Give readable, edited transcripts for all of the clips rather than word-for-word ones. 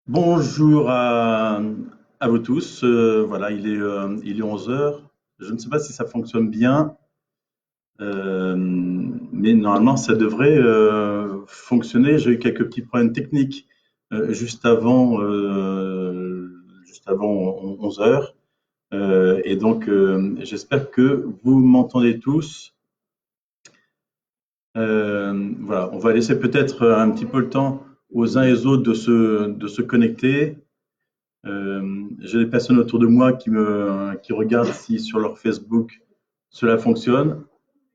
Bonjour à vous tous. Voilà, il est 11 heures. Je ne sais pas si ça fonctionne bien, mais normalement ça devrait fonctionner. J'ai eu quelques petits problèmes techniques juste avant 11 heures. Et donc j'espère que vous m'entendez tous. Voilà, on va laisser peut-être un petit peu le temps aux uns et aux autres de se connecter. J'ai des personnes autour de moi qui regardent si sur leur Facebook cela fonctionne.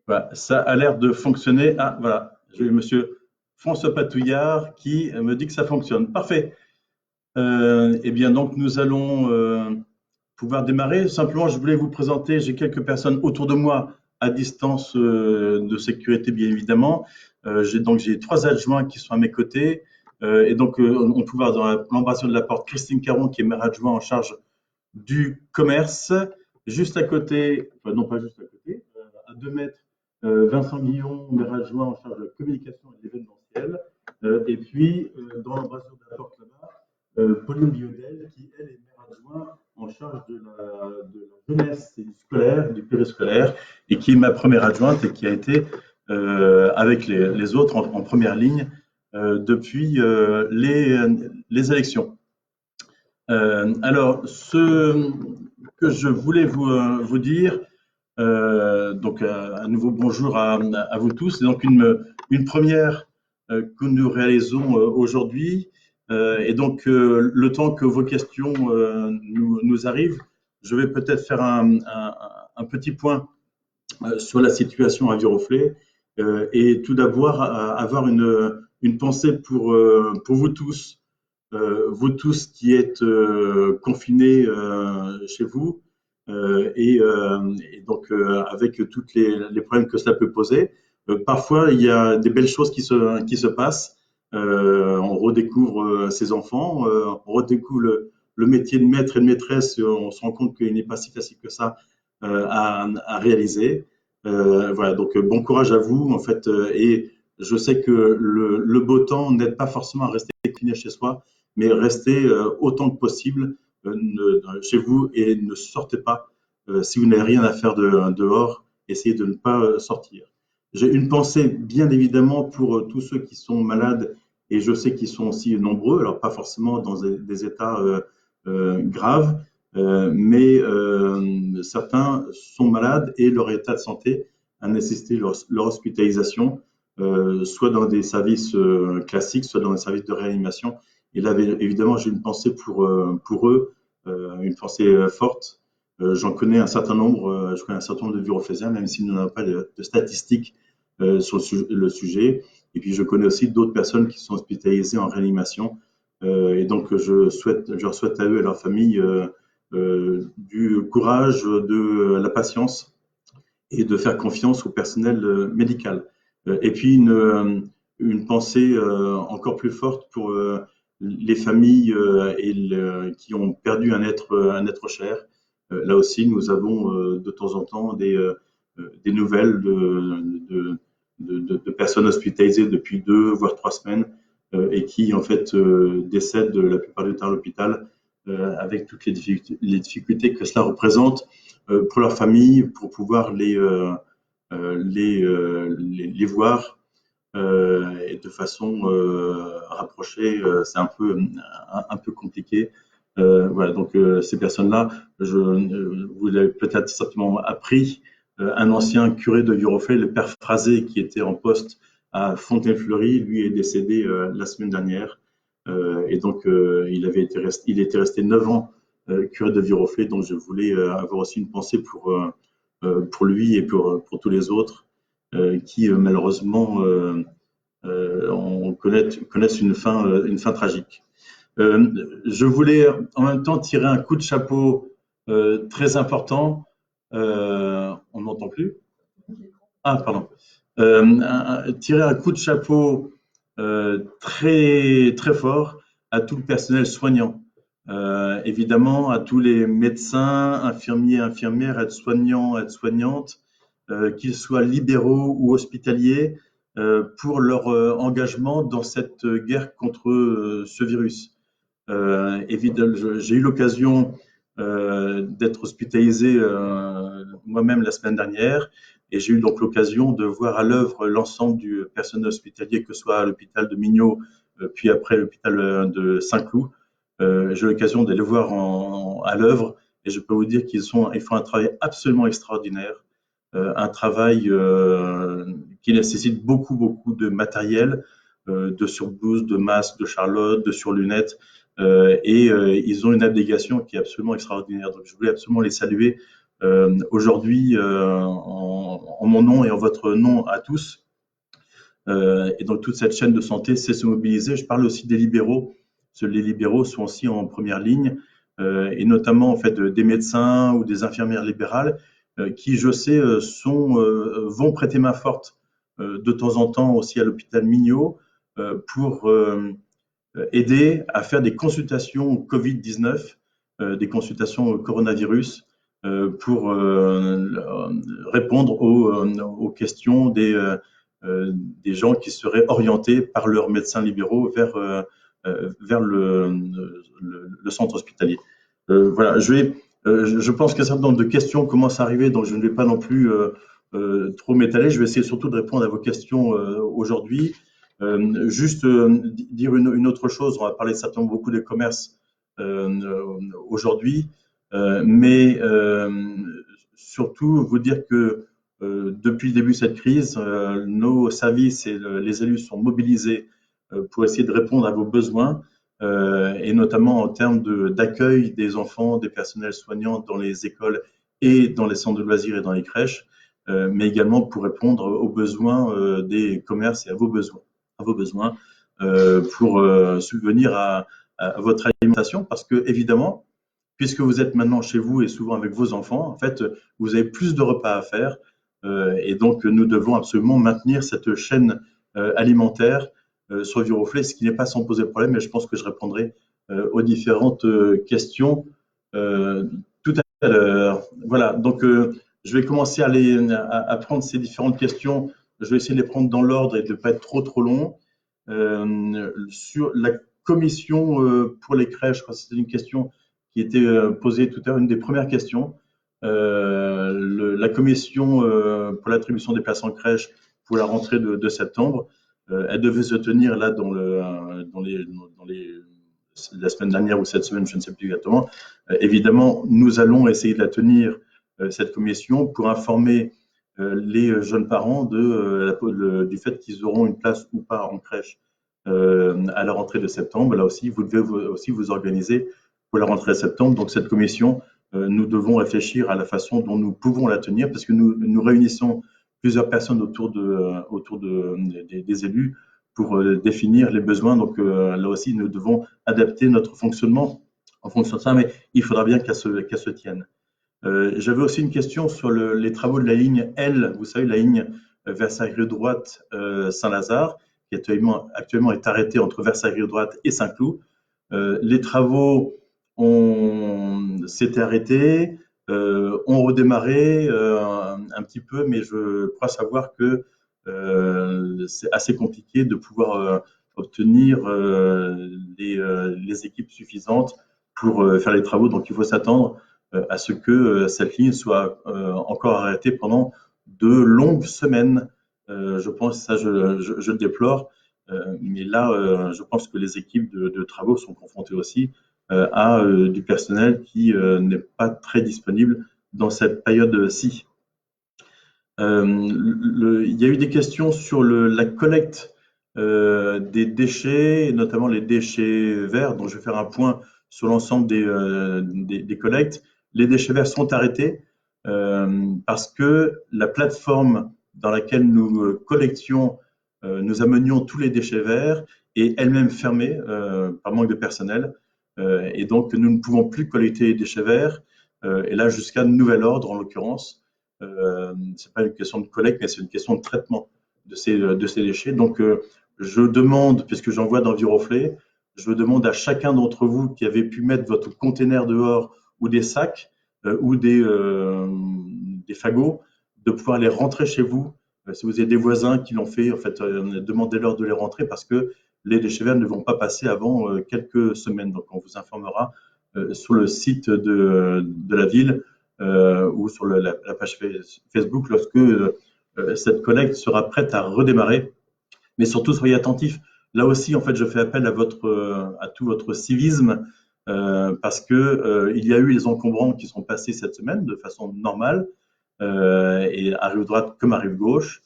Voilà, ça a l'air de fonctionner. Ah, voilà, j'ai monsieur François Patouillard qui me dit que ça fonctionne. Parfait. Eh bien, donc, nous allons pouvoir démarrer. Simplement, je voulais vous présenter, j'ai quelques personnes autour de moi à distance de sécurité, bien évidemment. J'ai trois adjoints qui sont à mes côtés. Et donc, on peut voir dans l'embrasure de la porte Christine Caron, qui est maire adjoint en charge du commerce. Juste à côté, enfin non pas juste à côté, à 2 mètres, Vincent Guillon, maire adjoint en charge de la communication et de l'événementiel. Et puis, dans l'embrasure de la porte là-bas, Pauline Biodel, qui elle est maire adjoint en charge de la jeunesse et du scolaire, du périscolaire, et qui est ma première adjointe et qui a été avec les autres en première ligne depuis les élections. Alors, ce que je voulais vous dire, donc à nouveau bonjour à vous tous. C'est donc une première que nous réalisons aujourd'hui. Et donc, le temps que vos questions nous arrivent, je vais peut-être faire un petit point sur la situation à Viroflay et tout d'abord avoir une pensée pour vous tous qui êtes confinés chez vous et donc avec toutes les problèmes que cela peut poser. Parfois, il y a des belles choses qui se passent. On redécouvre ses enfants, on redécouvre le métier de maître et de maîtresse. On se rend compte qu'il n'est pas si facile que ça à réaliser. Voilà, donc bon courage à vous en fait. Et je sais que le beau temps n'aide pas forcément à rester confiné chez soi, mais restez autant que possible chez vous et ne sortez pas. Si vous n'avez rien à faire dehors, essayez de ne pas sortir. J'ai une pensée bien évidemment pour tous ceux qui sont malades et je sais qu'ils sont aussi nombreux, alors pas forcément dans des états graves, mais certains sont malades et leur état de santé a nécessité leur hospitalisation, soit dans des services classiques, soit dans des services de réanimation. Et là, évidemment, j'ai une pensée pour eux, une pensée forte. J'en connais un certain nombre, je connais un certain nombre de bureaucrésiens, même s'ils n'ont pas de statistiques sur le sujet. Et puis, je connais aussi d'autres personnes qui sont hospitalisées en réanimation. Et donc, je leur souhaite à eux et à leur famille du courage, de la patience et de faire confiance au personnel médical. Et puis une pensée encore plus forte pour les familles qui ont perdu un être cher. Là aussi, nous avons de temps en temps des nouvelles de personnes hospitalisées depuis 2 voire 3 semaines et qui en fait décèdent la plupart du temps à l'hôpital avec toutes les difficultés que cela représente pour leur famille, pour pouvoir les voir et de façon rapprochée, c'est un peu compliqué. Voilà, donc ces personnes-là, vous l'avez peut-être certainement appris, un ancien curé de Viroflay, le père Frazé, qui était en poste à Fontaine-Fleury, lui est décédé la semaine dernière. Et donc, il était resté 9 ans curé de Viroflay, donc je voulais avoir aussi une pensée pour lui et pour tous les autres qui malheureusement connaissent une fin tragique. Je voulais en même temps tirer un coup de chapeau très important. On n'entend plus? Ah, pardon. Tirer un coup de chapeau très, très fort à tout le personnel soignant. Évidemment, à tous les médecins, infirmiers, infirmières, aides-soignants, aides-soignantes, qu'ils soient libéraux ou hospitaliers, pour leur engagement dans cette guerre contre ce virus. J'ai eu l'occasion d'être hospitalisé moi-même la semaine dernière et j'ai eu donc l'occasion de voir à l'œuvre l'ensemble du personnel hospitalier, que ce soit à l'hôpital de Mignot, puis après l'hôpital de Saint-Cloud. J'ai eu l'occasion d'aller voir à l'œuvre et je peux vous dire ils font un travail absolument extraordinaire, un travail qui nécessite beaucoup de matériel, de surblouses, de masques, de charlottes, de surlunettes. Ils ont une abnégation qui est absolument extraordinaire. Donc, je voulais absolument les saluer aujourd'hui en mon nom et en votre nom à tous. Et donc, toute cette chaîne de santé sait se mobiliser. Je parle aussi des libéraux, parce que les libéraux sont aussi en première ligne, et notamment en fait des médecins ou des infirmières libérales qui, je sais, vont prêter main forte de temps en temps aussi à l'hôpital Mignot pour aider à faire des consultations Covid-19, des consultations au coronavirus, pour répondre aux questions des gens qui seraient orientés par leurs médecins libéraux vers le centre hospitalier. Voilà, je pense qu'un certain nombre de questions commencent à arriver, donc je ne vais pas non plus trop m'étaler. Je vais essayer surtout de répondre à vos questions aujourd'hui. Juste dire une autre chose, on va parler certainement beaucoup des commerces aujourd'hui, mais surtout vous dire que depuis le début de cette crise, nos services et les élus sont mobilisés pour essayer de répondre à vos besoins, et notamment en termes d'accueil des enfants, des personnels soignants dans les écoles et dans les centres de loisirs et dans les crèches, mais également pour répondre aux besoins des commerces et à vos besoins pour subvenir à votre alimentation, parce que évidemment, puisque vous êtes maintenant chez vous et souvent avec vos enfants, en fait, vous avez plus de repas à faire, et donc nous devons absolument maintenir cette chaîne alimentaire sur Viroflay, ce qui n'est pas sans poser problème, et je pense que je répondrai aux différentes questions tout à l'heure. Voilà, donc je vais commencer à prendre ces différentes questions. Je vais essayer de les prendre dans l'ordre et de ne pas être trop long. Sur la commission pour les crèches, je crois que c'était une question qui était posée tout à l'heure, une des premières questions. La commission pour l'attribution des places en crèche pour la rentrée de septembre, elle devait se tenir là la semaine dernière ou cette semaine, je ne sais plus exactement. Évidemment, nous allons essayer de la tenir, cette commission, pour informer les jeunes parents du fait qu'ils auront une place ou pas en crèche à la rentrée de septembre. Là aussi, vous devez aussi vous organiser pour la rentrée de septembre. Donc cette commission, nous devons réfléchir à la façon dont nous pouvons la tenir, parce que nous réunissons plusieurs personnes autour des élus pour définir les besoins. Donc là aussi, nous devons adapter notre fonctionnement en fonction de ça, mais il faudra bien qu'elle se tienne. J'avais aussi une question sur les travaux de la ligne L, vous savez, la ligne Versailles-Rive-Droite Saint-Lazare, qui actuellement est arrêtée entre Versailles-Rive-Droite et Saint-Cloud. Les travaux s'étaient arrêtés, ont redémarré un petit peu, mais je crois savoir que c'est assez compliqué de pouvoir obtenir les équipes suffisantes pour faire les travaux. Donc il faut s'attendre à ce que cette ligne soit encore arrêtée pendant de longues semaines. Je pense, ça je le déplore, mais là je pense que les équipes de travaux sont confrontées aussi à du personnel qui n'est pas très disponible dans cette période-ci. Il y a eu des questions sur la collecte des déchets, notamment les déchets verts, donc je vais faire un point sur l'ensemble des collectes. Les déchets verts sont arrêtés parce que la plateforme dans laquelle nous collections, nous amenions tous les déchets verts est elle-même fermée par manque de personnel, et donc nous ne pouvons plus collecter les déchets verts, et là jusqu'à nouvel ordre en l'occurrence. C'est pas une question de collecte, mais c'est une question de traitement de ces déchets. Donc, je demande, puisque j'en vois dans Viroflay, je demande à chacun d'entre vous qui avez pu mettre votre container dehors ou des sacs ou des fagots, de pouvoir les rentrer chez vous. Si vous avez des voisins qui l'ont fait, en fait, demandez-leur de les rentrer parce que les déchets verts ne vont pas passer avant quelques semaines. Donc, on vous informera sur le site de la ville ou sur la page Facebook lorsque cette collecte sera prête à redémarrer. Mais surtout, soyez attentifs. Là aussi, en fait, je fais appel à tout votre civisme parce que il y a eu les encombrants qui sont passés cette semaine de façon normale et à rive droite comme à rive gauche.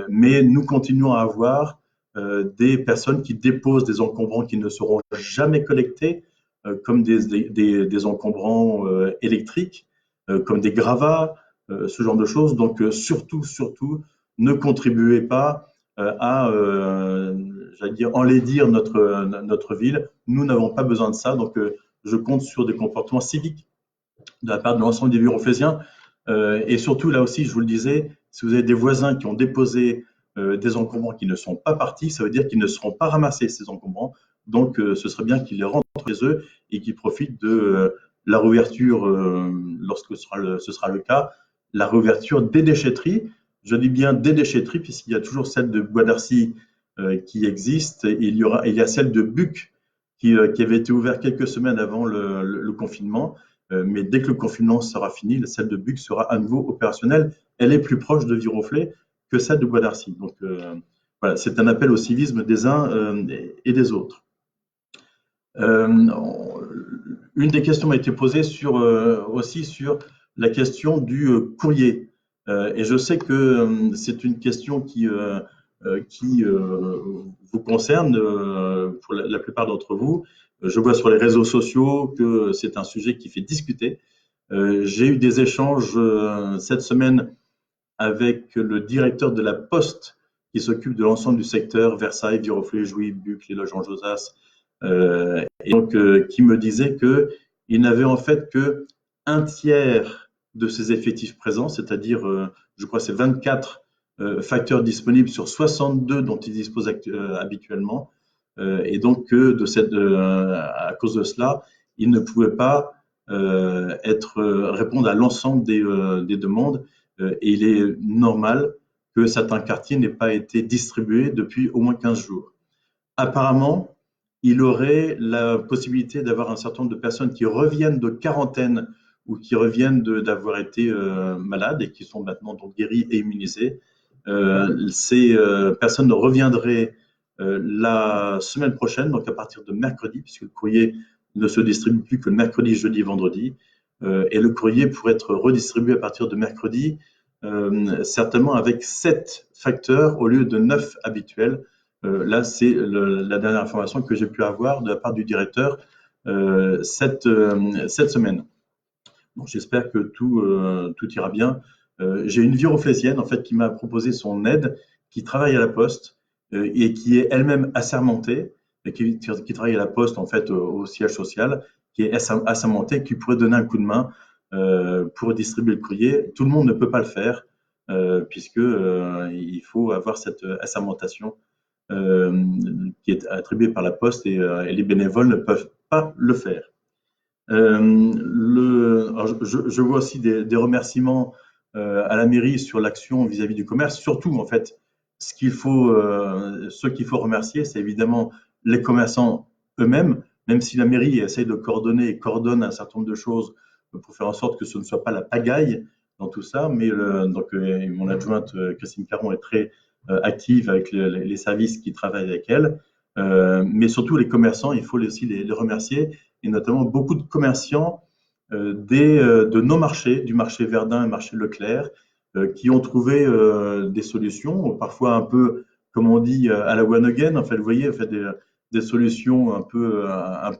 Mais nous continuons à avoir des personnes qui déposent des encombrants qui ne seront jamais collectés, comme des encombrants électriques, comme des gravats, ce genre de choses. Donc surtout, ne contribuez pas j'allais dire, enlaidir notre ville. Nous n'avons pas besoin de ça. Donc je compte sur des comportements civiques de la part de l'ensemble des Viroflésiens. Et surtout, là aussi, je vous le disais, si vous avez des voisins qui ont déposé des encombrants qui ne sont pas partis, ça veut dire qu'ils ne seront pas ramassés, ces encombrants. Donc, ce serait bien qu'ils les rentrent chez eux et qu'ils profitent de la réouverture, lorsque ce sera le cas, la réouverture des déchetteries. Je dis bien des déchetteries, puisqu'il y a toujours celle de Bois d'Arcy qui existe. Et il y a celle de Buc qui avait été ouverte quelques semaines avant le confinement. Mais dès que le confinement sera fini, celle de Buc sera à nouveau opérationnelle. Elle est plus proche de Viroflay que celle de Bois d'Arcy. Donc voilà, c'est un appel au civisme des uns et des autres. Une des questions m'a été posée aussi sur la question du courrier. Et je sais que c'est une question qui vous concerne pour la plupart d'entre vous. Je vois sur les réseaux sociaux que c'est un sujet qui fait discuter. J'ai eu des échanges cette semaine avec le directeur de la Poste qui s'occupe de l'ensemble du secteur Versailles, Viroflay, Jouy, Buc, les Loges en Josas, et donc qui me disait qu'il n'avait en fait que un tiers de ses effectifs présents, c'est-à-dire, je crois, c'est 24 facteurs disponibles sur 62 dont il dispose habituellement. Et donc, à cause de cela, il ne pouvait pas répondre à l'ensemble des demandes. Et il est normal que certains quartiers n'aient pas été distribués depuis au moins 15 jours. Apparemment, il aurait la possibilité d'avoir un certain nombre de personnes qui reviennent de quarantaine ou qui reviennent d'avoir été malades et qui sont maintenant donc guéris et immunisés. Ces personnes reviendraient la semaine prochaine, donc à partir de mercredi, puisque le courrier ne se distribue plus que le mercredi, jeudi, vendredi. Et le courrier pourrait être redistribué à partir de mercredi, certainement avec 7 facteurs au lieu de 9 habituels. Là, c'est la dernière information que j'ai pu avoir de la part du directeur cette semaine. Donc, j'espère que tout ira bien. J'ai une viroflésienne en fait qui m'a proposé son aide, qui travaille à la Poste et qui est elle-même assermentée, et qui travaille à la Poste en fait au siège social, qui est assermentée, qui pourrait donner un coup de main pour distribuer le courrier. Tout le monde ne peut pas le faire puisque il faut avoir cette assermentation qui est attribuée par la Poste et les bénévoles ne peuvent pas le faire. Je vois aussi des remerciements à la mairie sur l'action vis-à-vis du commerce. Surtout, en fait, ceux qu'il faut remercier, c'est évidemment les commerçants eux-mêmes, même si la mairie essaye de coordonner et coordonne un certain nombre de choses pour faire en sorte que ce ne soit pas la pagaille dans tout ça. Mais donc, mon adjointe Christine Caron est très active avec les services qui travaillent avec elle. Mais surtout les commerçants, il faut aussi les remercier, et notamment beaucoup de commerçants de nos marchés, du marché Verdun et marché Leclerc, qui ont trouvé des solutions, parfois un peu, comme on dit, à la one again. En fait, vous voyez, en fait, des solutions un peu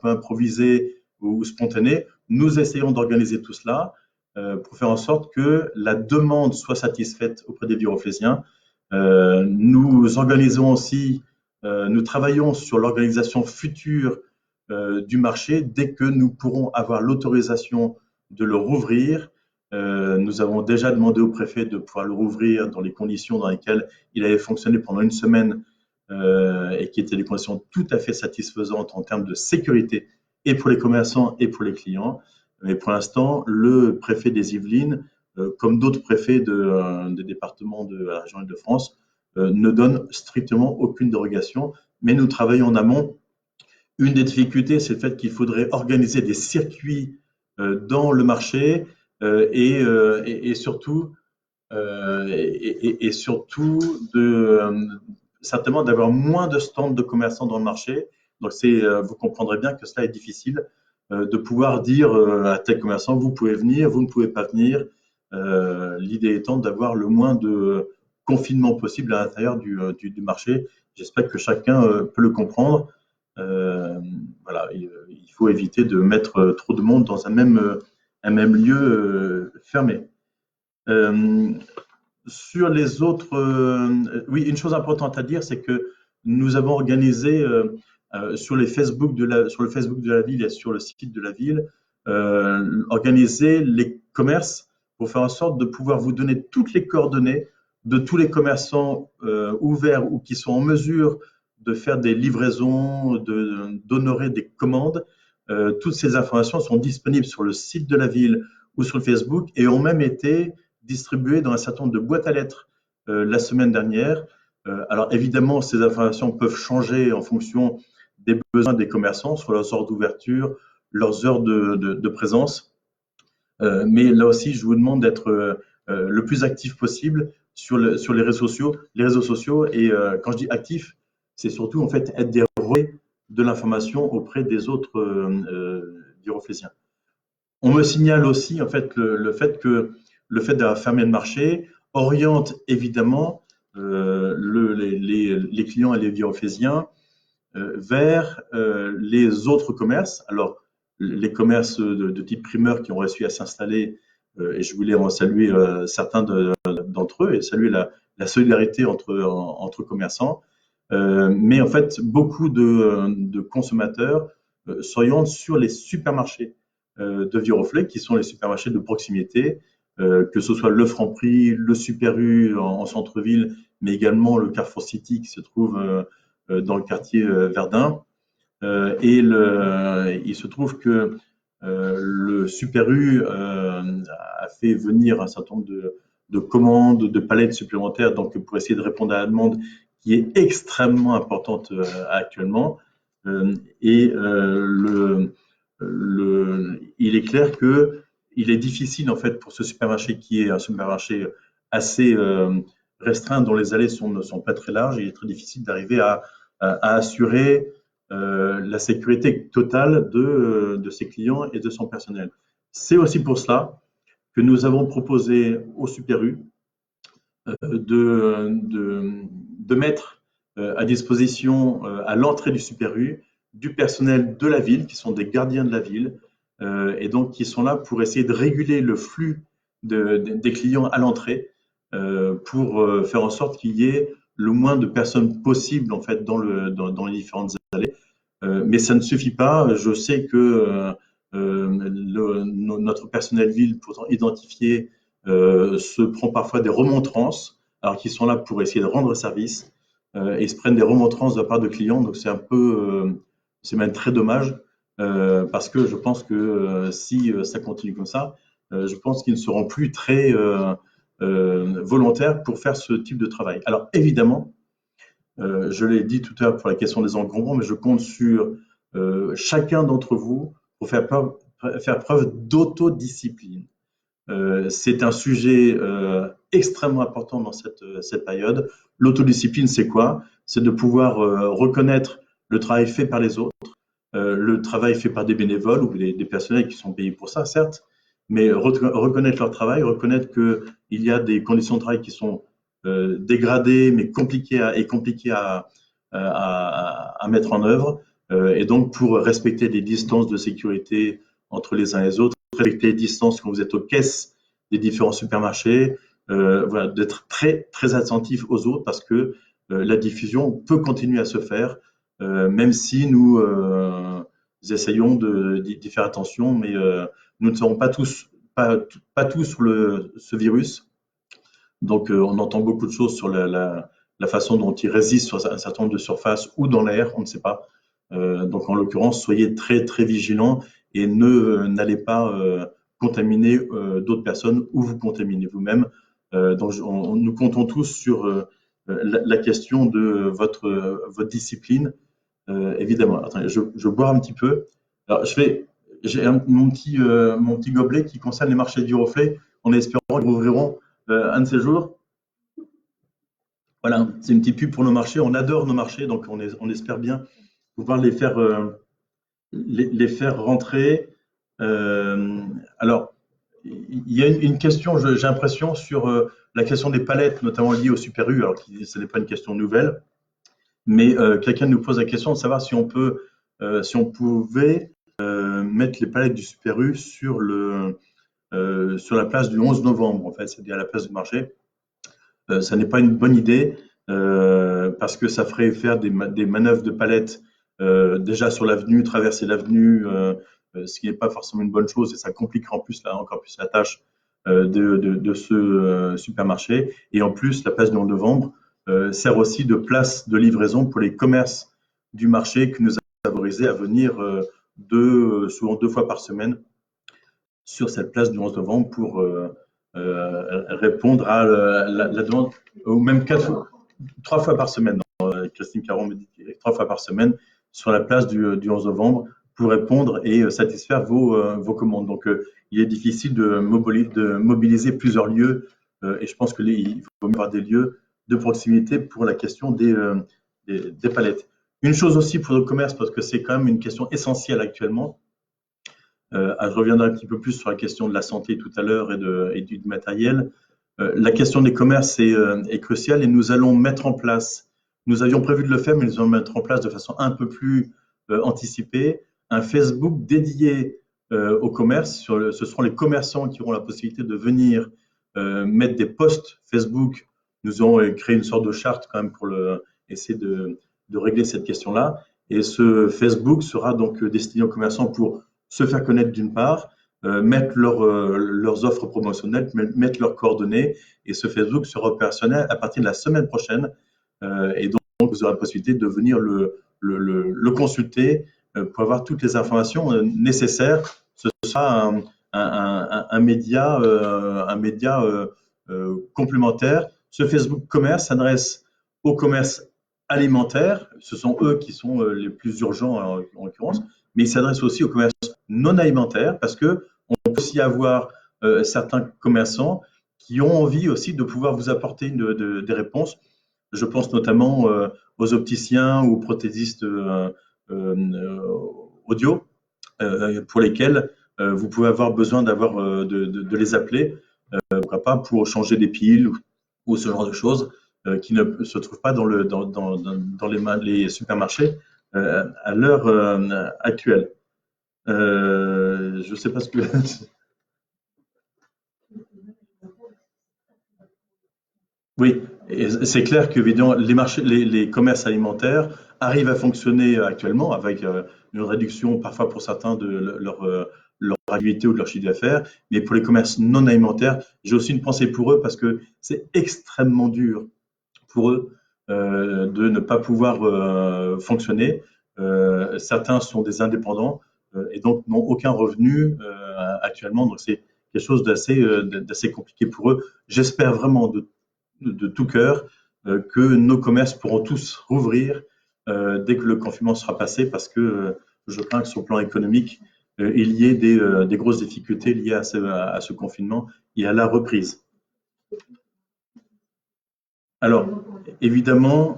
improvisées ou spontanées. Nous essayons d'organiser tout cela pour faire en sorte que la demande soit satisfaite auprès des Viroflésiens. Nous organisons aussi, nous travaillons sur l'organisation future du marché dès que nous pourrons avoir l'autorisation de le rouvrir. Nous avons déjà demandé au préfet de pouvoir le rouvrir dans les conditions dans lesquelles il avait fonctionné pendant une semaine et qui étaient des conditions tout à fait satisfaisantes en termes de sécurité et pour les commerçants et pour les clients. Mais pour l'instant, le préfet des Yvelines, comme d'autres préfets des départements de la région Île-de-France, ne donne strictement aucune dérogation mais nous travaillons en amont. Une des difficultés, c'est le fait qu'il faudrait organiser des circuits dans le marché et surtout surtout certainement d'avoir moins de stands de commerçants dans le marché. Donc vous comprendrez bien que cela est difficile de pouvoir dire à tel commerçant, vous pouvez venir, vous ne pouvez pas venir. L'idée étant d'avoir le moins de confinement possible à l'intérieur du marché. J'espère que chacun peut le comprendre. Voilà, il faut éviter de mettre trop de monde dans un même lieu fermé. Sur les autres, oui, une chose importante à dire, c'est que nous avons organisé sur le Facebook de la ville et sur le site de la ville, organiser les commerces pour faire en sorte de pouvoir vous donner toutes les coordonnées de tous les commerçants ouverts ou qui sont en mesure de faire des livraisons, d'honorer des commandes. Toutes ces informations sont disponibles sur le site de la ville ou sur le Facebook et ont même été distribuées dans un certain nombre de boîtes à lettres la semaine dernière. Alors évidemment, ces informations peuvent changer en fonction des besoins des commerçants, soit leurs heures d'ouverture, leurs heures de présence. Mais là aussi, je vous demande d'être le plus actif possible sur les réseaux sociaux. Les réseaux sociaux, et quand je dis actif, c'est surtout en fait être des relais de l'information auprès des autres Viroflésiens. On me signale aussi en fait le fait que le fait d'avoir fermé le marché oriente évidemment les clients et les Viroflésiens vers les autres commerces. Alors, les commerces de type primeur qui ont réussi à s'installer, et je voulais en saluer certains d'entre eux et saluer la solidarité entre commerçants. Mais en fait, beaucoup de consommateurs s'orientent sur les supermarchés de Viroflay, qui sont les supermarchés de proximité, que ce soit le Franprix, le Super U en centre-ville, mais également le Carrefour City qui se trouve dans le quartier Verdun. Il se trouve que le Super U a fait venir un certain nombre de commandes, de palettes supplémentaires, donc pour essayer de répondre à la demande qui est extrêmement importante actuellement. Il est clair que il est difficile en fait pour ce supermarché qui est un supermarché assez restreint, dont les allées ne sont pas très larges. Il est très difficile d'arriver à assurer la sécurité totale de ses clients et de son personnel. C'est aussi pour cela que nous avons proposé au Super U de mettre à disposition à l'entrée du Super U du personnel de la ville, qui sont des gardiens de la ville, et donc qui sont là pour essayer de réguler le flux des clients à l'entrée, pour faire en sorte qu'il y ait le moins de personnes possible en fait dans les différentes allées. Mais ça ne suffit pas. Je sais que notre personnel ville, pour identifier, se prend parfois des remontrances, alors qu'ils sont là pour essayer de rendre service, et se prennent des remontrances de la part de clients. Donc c'est même très dommage, parce que je pense que si ça continue comme ça, je pense qu'ils ne seront plus très volontaires pour faire ce type de travail. Alors évidemment, je l'ai dit tout à l'heure pour la question des encombrants, mais je compte sur chacun d'entre vous pour faire preuve d'autodiscipline. C'est un sujet extrêmement important dans cette période. L'autodiscipline, c'est quoi? C'est de pouvoir reconnaître le travail fait par les autres, le travail fait par des bénévoles ou des personnels qui sont payés pour ça, certes, mais reconnaître leur travail, reconnaître qu'il y a des conditions de travail qui sont dégradées, mais compliquées à mettre en œuvre. Et donc, pour respecter des distances de sécurité entre les uns et les autres, respecter les distances quand vous êtes aux caisses des différents supermarchés, voilà, d'être très, très attentif aux autres parce que la diffusion peut continuer à se faire, même si nous essayons d'y faire attention, mais nous ne serons pas tous sur ce virus. Donc, on entend beaucoup de choses sur la façon dont il résiste sur un certain nombre de surfaces ou dans l'air, on ne sait pas. Donc, en l'occurrence, soyez très, très vigilants et n'allez pas contaminer d'autres personnes ou vous contaminer vous-même. Donc, nous comptons tous sur la question de votre discipline, évidemment. Attendez, je bois un petit peu. Alors, j'ai mon petit gobelet qui concerne les marchés du reflet, en espérant qu'ils rouvriront un de ces jours. Voilà, c'est une petite pub pour nos marchés. On adore nos marchés, donc on espère bien pouvoir les faire rentrer. Alors, il y a une question, j'ai l'impression, sur la question des palettes, notamment liées au Super U, alors que ce n'est pas une question nouvelle, mais quelqu'un nous pose la question de savoir si on pouvait mettre les palettes du Super U sur la place du 11 novembre, en fait, c'est-à-dire à la place du marché. Ça n'est pas une bonne idée parce que ça ferait faire des manœuvres de palettes déjà sur l'avenue, traverser l'avenue, ce qui n'est pas forcément une bonne chose et ça compliquera encore plus la tâche de ce supermarché. Et en plus, la place du 11 novembre sert aussi de place de livraison pour les commerces du marché que nous avons favorisé à venir souvent 2 fois par semaine sur cette place du 11 novembre pour répondre à la demande, ou même 3 fois par semaine. Christine Caron me dit 3 fois par semaine sur la place du 11 novembre pour répondre et satisfaire vos commandes. Donc, il est difficile de mobiliser plusieurs lieux et je pense qu'il faut avoir des lieux de proximité pour la question des palettes. Une chose aussi pour le commerce, parce que c'est quand même une question essentielle actuellement. Je reviendrai un petit peu plus sur la question de la santé tout à l'heure et du matériel. La question des commerces est cruciale et nous allons mettre en place, nous avions prévu de le faire, mais nous allons mettre en place de façon un peu plus anticipée, un Facebook dédié au commerce. Ce seront les commerçants qui auront la possibilité de venir mettre des posts Facebook. Nous allons créé une sorte de charte quand même pour essayer de régler cette question-là. Et ce Facebook sera donc destiné aux commerçants pour se faire connaître d'une part, mettre leurs offres promotionnelles, mettre leurs coordonnées, et ce Facebook sera opérationnel à partir de la semaine prochaine. Et donc, vous aurez la possibilité de venir le consulter pour avoir toutes les informations nécessaires. Ce sera un média complémentaire. Ce Facebook commerce s'adresse au commerce alimentaire. Ce sont eux qui sont les plus urgents en l'occurrence, mais il s'adresse aussi au commerce non alimentaire parce que on peut aussi avoir certains commerçants qui ont envie aussi de pouvoir vous apporter des réponses. Je pense notamment aux opticiens ou aux prothésistes audio pour lesquels vous pouvez avoir besoin de les appeler, pourquoi pas pour changer des piles ou ce genre de choses qui ne se trouvent pas dans les supermarchés à l'heure actuelle. Je ne sais pas ce que. Oui, c'est clair que évidemment, les commerces alimentaires arrivent à fonctionner actuellement avec une réduction parfois pour certains de leur activité ou de leur chiffre d'affaires, mais pour les commerces non alimentaires, j'ai aussi une pensée pour eux parce que c'est extrêmement dur pour eux de ne pas pouvoir fonctionner. Certains sont des indépendants et donc n'ont aucun revenu actuellement, donc c'est quelque chose d'assez compliqué pour eux. J'espère vraiment de tout cœur que nos commerces pourront tous rouvrir dès que le confinement sera passé parce que je crains que sur le plan économique, il y ait des grosses difficultés liées à ce confinement et à la reprise. Alors, évidemment,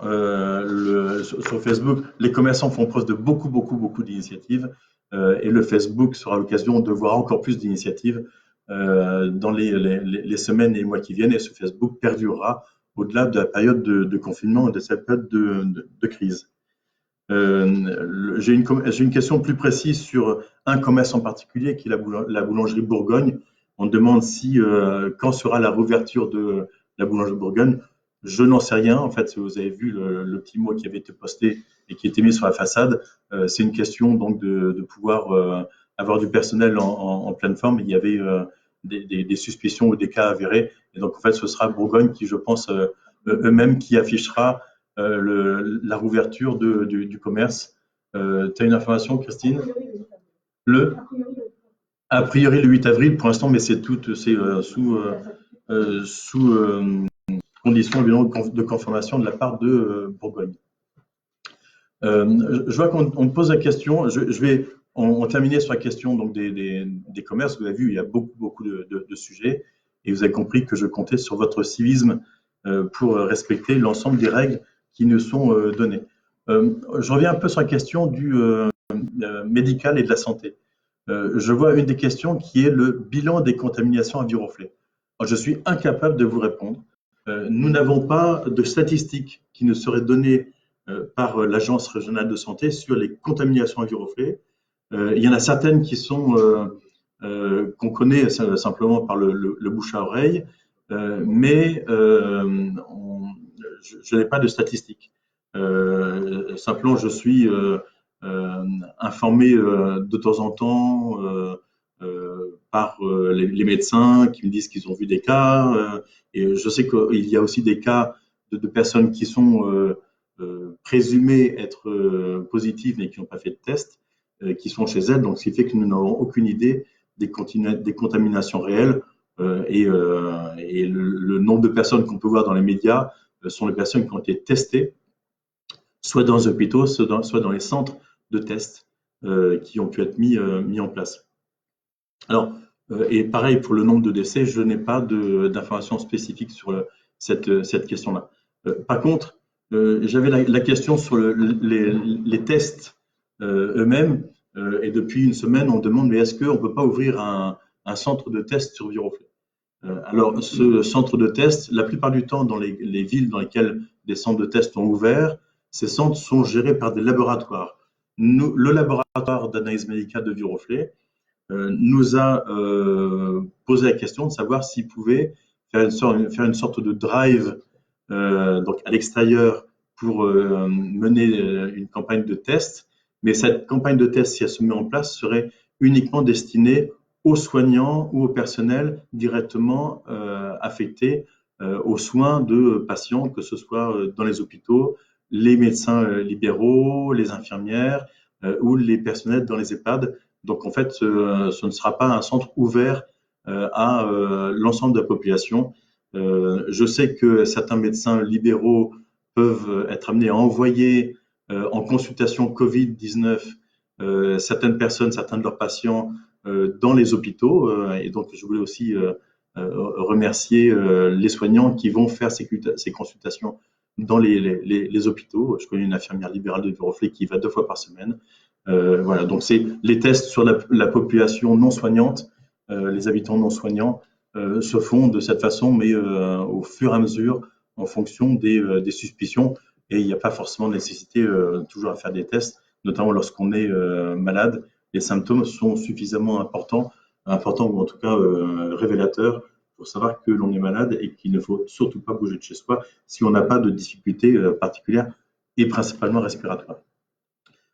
sur Facebook, les commerçants font preuve de beaucoup d'initiatives et le Facebook sera l'occasion de voir encore plus d'initiatives dans les semaines et les mois qui viennent et ce Facebook perdurera au-delà de la période de confinement et de cette période de crise. J'ai une question plus précise sur un commerce en particulier qui est la boulangerie Bourgogne. On demande quand sera la réouverture de la boulangerie Bourgogne. Je n'en sais rien. En fait, si vous avez vu le petit mot qui avait été posté et qui était mis sur la façade, c'est une question donc de pouvoir avoir du personnel en pleine forme. Il y avait des suspicions ou des cas avérés. Et donc, en fait, ce sera Bourgogne qui, je pense, eux-mêmes qui affichera la rouverture du commerce. Tu as une information, Christine? A priori le 8 avril pour l'instant, mais c'est sous condition évidemment de confirmation de la part de Bourgogne. Je vois qu'on me pose la question, on terminait sur la question donc, des commerces. Vous avez vu, il y a beaucoup de sujets et vous avez compris que je comptais sur votre civisme pour respecter l'ensemble des règles qui nous sont données. Je reviens un peu sur la question du médical et de la santé. Je vois une des questions qui est le bilan des contaminations à viroflée. Alors, je suis incapable de vous répondre. Nous n'avons pas de statistiques qui nous seraient données par l'Agence régionale de santé sur les contaminations à viroflée. Il y en a certaines qui sont qu'on connaît simplement par le bouche à oreille, mais je n'ai pas de statistiques. Simplement, je suis informé de temps en temps par les médecins qui me disent qu'ils ont vu des cas. Et je sais qu'il y a aussi des cas de personnes qui sont présumées être positives mais qui n'ont pas fait de test, qui sont chez elles. Donc, ce qui fait que nous n'avons aucune idée des contaminations réelles. Et le nombre de personnes qu'on peut voir dans les médias sont les personnes qui ont été testées, soit dans les hôpitaux, soit dans les centres de tests qui ont pu être mis en place. Alors, et pareil pour le nombre de décès, je n'ai pas d'informations spécifiques sur cette question-là. Par contre, j'avais la question sur les tests eux-mêmes, et depuis une semaine, on demande mais est-ce qu'on ne peut pas ouvrir un centre de test sur viroflée? Alors, ce centre de test, la plupart du temps, dans les villes dans lesquelles des centres de test sont ouverts, ces centres sont gérés par des laboratoires. Le laboratoire d'analyse médicale de viroflée nous a posé la question de savoir s'il pouvait faire une sorte de drive donc à l'extérieur pour mener une campagne de test. Mais cette campagne de test, si elle se met en place, serait uniquement destinée aux soignants ou au personnel directement affectés aux soins de patients, que ce soit dans les hôpitaux, les médecins libéraux, les infirmières ou les personnels dans les EHPAD. Donc en fait, ce ne sera pas un centre ouvert à l'ensemble de la population. Je sais que certains médecins libéraux peuvent être amenés à envoyer en consultation Covid-19 certaines personnes, certains de leurs patients dans les hôpitaux. Et donc, je voulais aussi remercier les soignants qui vont faire ces consultations dans les hôpitaux. Je connais une infirmière libérale de viroflée qui y va 2 fois par semaine. Voilà, donc c'est les tests sur la population non soignante, les habitants non soignants, se font de cette façon, mais au fur et à mesure, en fonction des suspicions. Et il n'y a pas forcément nécessité toujours à faire des tests, notamment lorsqu'on est malade. Les symptômes sont suffisamment importants ou en tout cas révélateurs pour savoir que l'on est malade et qu'il ne faut surtout pas bouger de chez soi si on n'a pas de difficultés particulières et principalement respiratoires.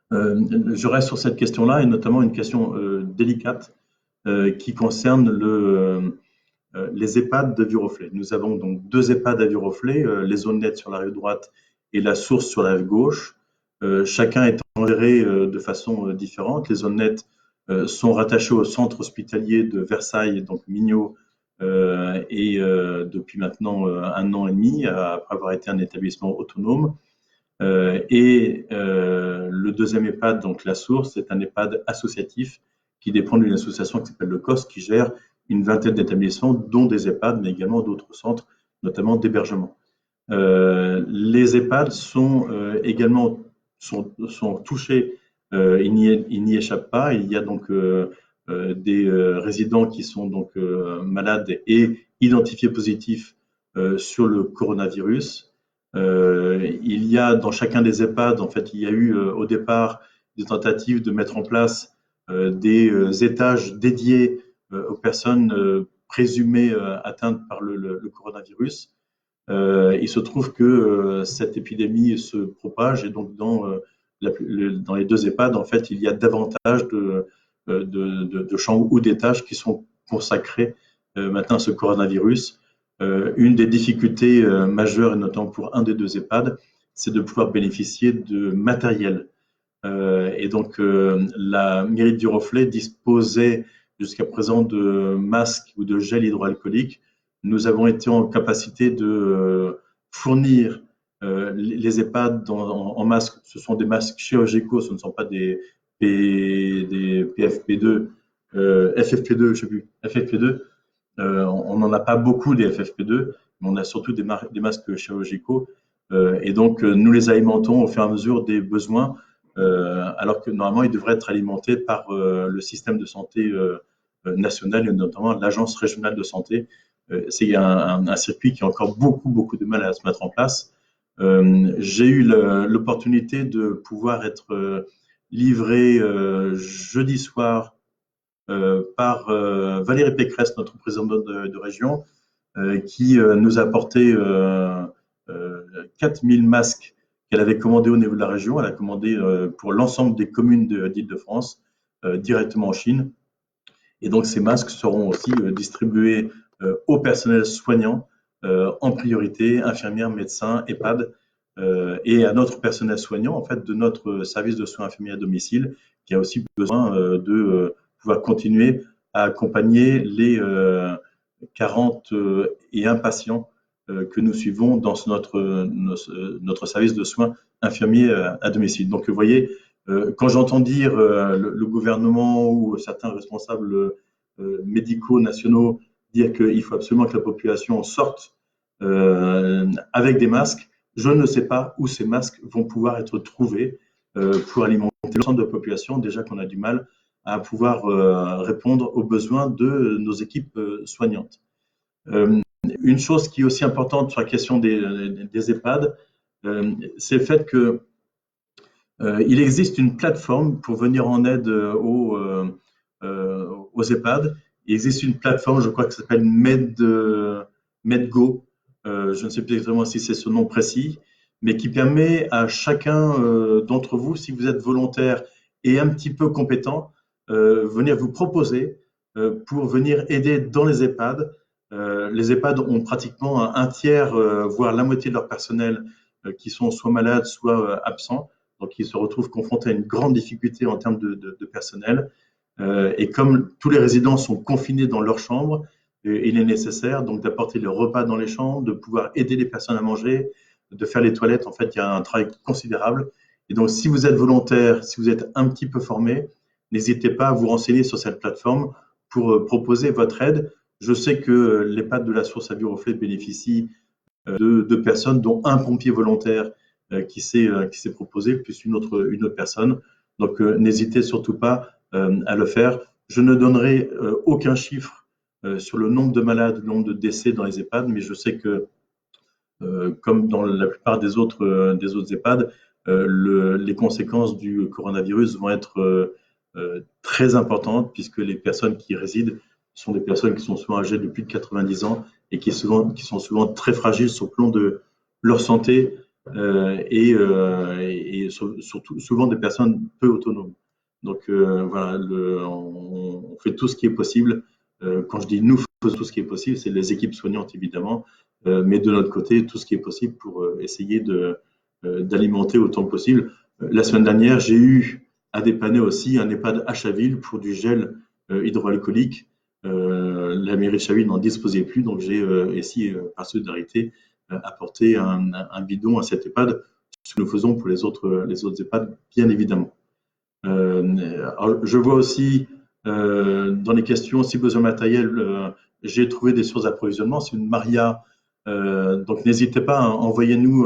Je reste sur cette question-là et notamment une question délicate qui concerne les EHPAD de viroflée. Nous avons donc 2 EHPAD à viroflée, les zones nettes sur la rive droite et la source sur la rive gauche. Chacun est géré de façon différente. Les zones nettes sont rattachées au centre hospitalier de Versailles, donc Mignot, et depuis maintenant 1 an et demi, après avoir été un établissement autonome. Et le deuxième EHPAD, donc la source, c'est un EHPAD associatif qui dépend d'une association qui s'appelle le COS, qui gère une vingtaine d'établissements, dont des EHPAD, mais également d'autres centres, notamment d'hébergement. Les EHPAD sont également touchés, ils n'y échappent pas. Il y a donc des résidents qui sont donc malades et identifiés positifs sur le coronavirus. Il y a dans chacun des EHPAD, en fait, il y a eu au départ des tentatives de mettre en place des étages dédiés aux personnes présumées atteintes par le coronavirus. Il se trouve que cette épidémie se propage et donc dans les 2 EHPAD, en fait, il y a davantage de chambres ou d'étages qui sont consacrés maintenant à ce coronavirus. Une des difficultés majeures, et notamment pour un des 2 EHPAD, c'est de pouvoir bénéficier de matériel. Et donc, la mairie de Viroflay disposait jusqu'à présent de masques ou de gel hydroalcoolique. nous avons été en capacité de fournir les EHPAD en masques. Ce sont des masques chirurgicaux, ce ne sont pas des PFP2, FFP2, je sais plus, FFP2. On n'en a pas beaucoup des FFP2, mais on a surtout des masques chirurgicaux. Et donc, nous les alimentons au fur et à mesure des besoins, alors que normalement, ils devraient être alimentés par le système de santé national et notamment l'Agence régionale de santé. C'est un circuit qui a encore beaucoup de mal à se mettre en place. J'ai eu l'opportunité de pouvoir être livré jeudi soir par Valérie Pécresse, notre présidente de région, qui nous a apporté 4000 masques qu'elle avait commandés au niveau de la région. Elle a commandé pour l'ensemble des communes d'Île-de-France directement en Chine. Et donc, ces masques seront aussi distribués au personnel soignant en priorité, infirmières, médecins, EHPAD, et à notre personnel soignant, en fait, de notre service de soins infirmiers à domicile, qui a aussi besoin de pouvoir continuer à accompagner les 40 et 1 patients que nous suivons dans notre service de soins infirmiers à domicile. Donc, vous voyez, quand j'entends dire le gouvernement ou certains responsables médicaux nationaux dire qu'il faut absolument que la population sorte avec des masques, je ne sais pas où ces masques vont pouvoir être trouvés pour alimenter l'ensemble de la population, déjà qu'on a du mal à pouvoir répondre aux besoins de nos équipes soignantes. Une chose qui est aussi importante sur la question des EHPAD, c'est le fait que il existe une plateforme pour venir en aide aux EHPAD. Il existe une plateforme, je crois, qui s'appelle MedGo. Je ne sais plus exactement si c'est ce nom précis, mais qui permet à chacun d'entre vous, si vous êtes volontaire et un petit peu compétent, venir vous proposer pour venir aider dans les EHPAD. Les EHPAD ont pratiquement un tiers, voire la moitié de leur personnel qui sont soit malades, soit absents. Donc, ils se retrouvent confrontés à une grande difficulté en termes de personnel. Et comme tous les résidents sont confinés dans leur chambre, il est nécessaire donc d'apporter le repas dans les chambres, de pouvoir aider les personnes à manger, de faire les toilettes. En fait, il y a un travail considérable. Et donc, si vous êtes volontaire, si vous êtes un petit peu formé, n'hésitez pas à vous renseigner sur cette plateforme pour proposer votre aide. Je sais que l'EHPAD de la Source à Viroflay bénéficie de personnes, dont un pompier volontaire qui s'est proposé, plus une autre personne. Donc, n'hésitez surtout pas à le faire. Je ne donnerai aucun chiffre sur le nombre de malades, le nombre de décès dans les EHPAD, mais je sais que, comme dans la plupart des autres EHPAD, les conséquences du coronavirus vont être très importantes, puisque les personnes qui y résident sont des personnes qui sont souvent âgées de plus de 90 ans et qui sont souvent très fragiles sur le plan de leur santé et surtout souvent des personnes peu autonomes. Donc voilà, on fait tout ce qui est possible. Quand je dis nous faisons tout ce qui est possible, c'est les équipes soignantes évidemment, mais de notre côté, tout ce qui est possible pour essayer d'alimenter autant que possible. La semaine dernière, j'ai eu à dépanner aussi un EHPAD à Chaville pour du gel hydroalcoolique. La mairie de Chaville n'en disposait plus, donc j'ai ici, par solidarité, apporté un bidon à cet EHPAD, ce que nous faisons pour les autres EHPAD, bien évidemment. Alors, je vois aussi dans les questions, si besoin matériel, j'ai trouvé des sources d'approvisionnement, c'est une Maria, donc n'hésitez pas, hein, envoyez-nous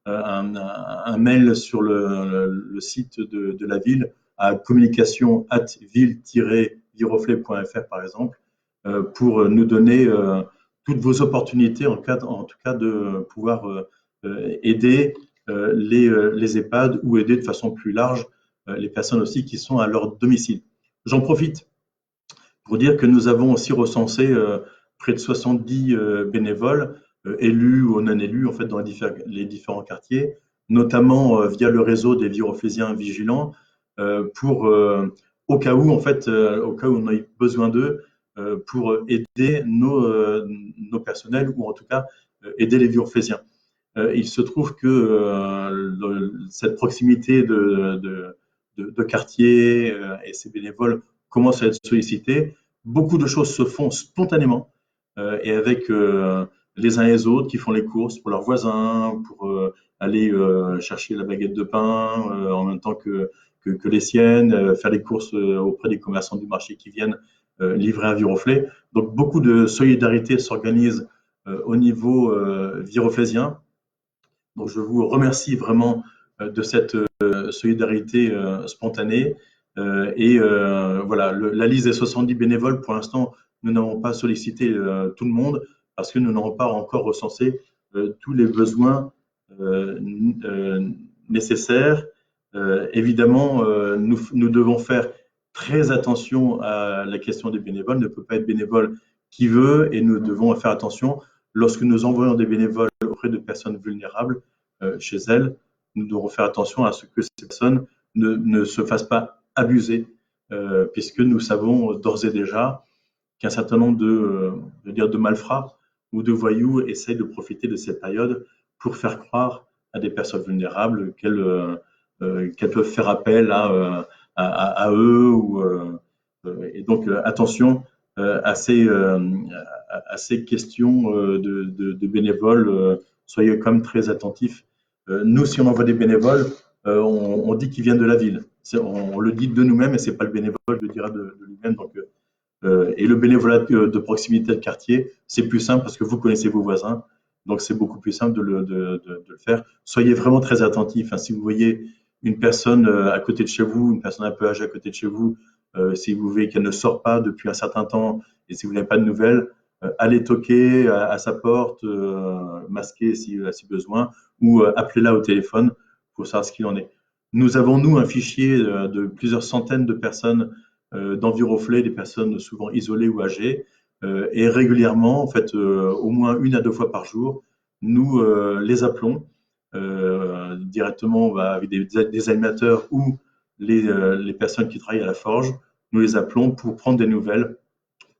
un mail sur le site de la ville à communication@ville-viroflay.fr par exemple, pour nous donner toutes vos opportunités en tout cas de pouvoir aider les EHPAD ou aider de façon plus large les personnes aussi qui sont à leur domicile. J'en profite pour dire que nous avons aussi recensé près de 70 bénévoles, élus ou non élus, en fait, dans les différents quartiers, notamment via le réseau des Viroflésiens vigilants, pour au cas où, en fait, au cas où on a besoin d'eux, pour aider nos personnels ou en tout cas aider les Viroflésiens. Il se trouve que cette proximité de quartier et ces bénévoles commencent à être sollicités. Beaucoup de choses se font spontanément. et avec les uns et les autres qui font les courses pour leurs voisins, pour aller chercher la baguette de pain en même temps que les siennes, faire les courses auprès des commerçants du marché qui viennent livrer à Viroflay. Donc beaucoup de solidarité s'organise au niveau viroflaysien. Donc je vous remercie vraiment de cette solidarité spontanée. Voilà, la liste des 70 bénévoles, pour l'instant, nous n'avons pas sollicité tout le monde parce que nous n'avons pas encore recensé tous les besoins nécessaires. Évidemment, nous devons faire très attention à la question des bénévoles. Ne peut pas être bénévole qui veut et nous devons faire attention lorsque nous envoyons des bénévoles auprès de personnes vulnérables chez elles. Nous devrons faire attention à ce que ces personnes ne se fassent pas abuser, puisque nous savons d'ores et déjà qu'un certain nombre de malfrats ou de voyous essayent de profiter de cette période pour faire croire à des personnes vulnérables qu'elles peuvent faire appel à eux. Et donc, attention à ces questions de bénévoles. Soyez quand même très attentifs. Nous, si on envoie des bénévoles, on dit qu'ils viennent de la ville. On le dit de nous-mêmes et c'est pas le bénévole qui le dira de lui-même. Donc, et le bénévolat de proximité de quartier, c'est plus simple parce que vous connaissez vos voisins. Donc, c'est beaucoup plus simple de le faire. Soyez vraiment très attentifs. Hein, si vous voyez une personne à côté de chez vous, une personne un peu âgée à côté de chez vous, si vous voyez qu'elle ne sort pas depuis un certain temps et si vous n'avez pas de nouvelles, allez toquer à sa porte, masquer si besoin, ou appelez-la au téléphone pour savoir ce qu'il en est. Nous avons, nous, un fichier de plusieurs centaines de personnes dans Viroflay, des personnes souvent isolées ou âgées, et régulièrement, en fait, au moins 1 à 2 fois par jour, nous les appelons directement avec des animateurs ou les personnes qui travaillent à la forge. Nous les appelons pour prendre des nouvelles,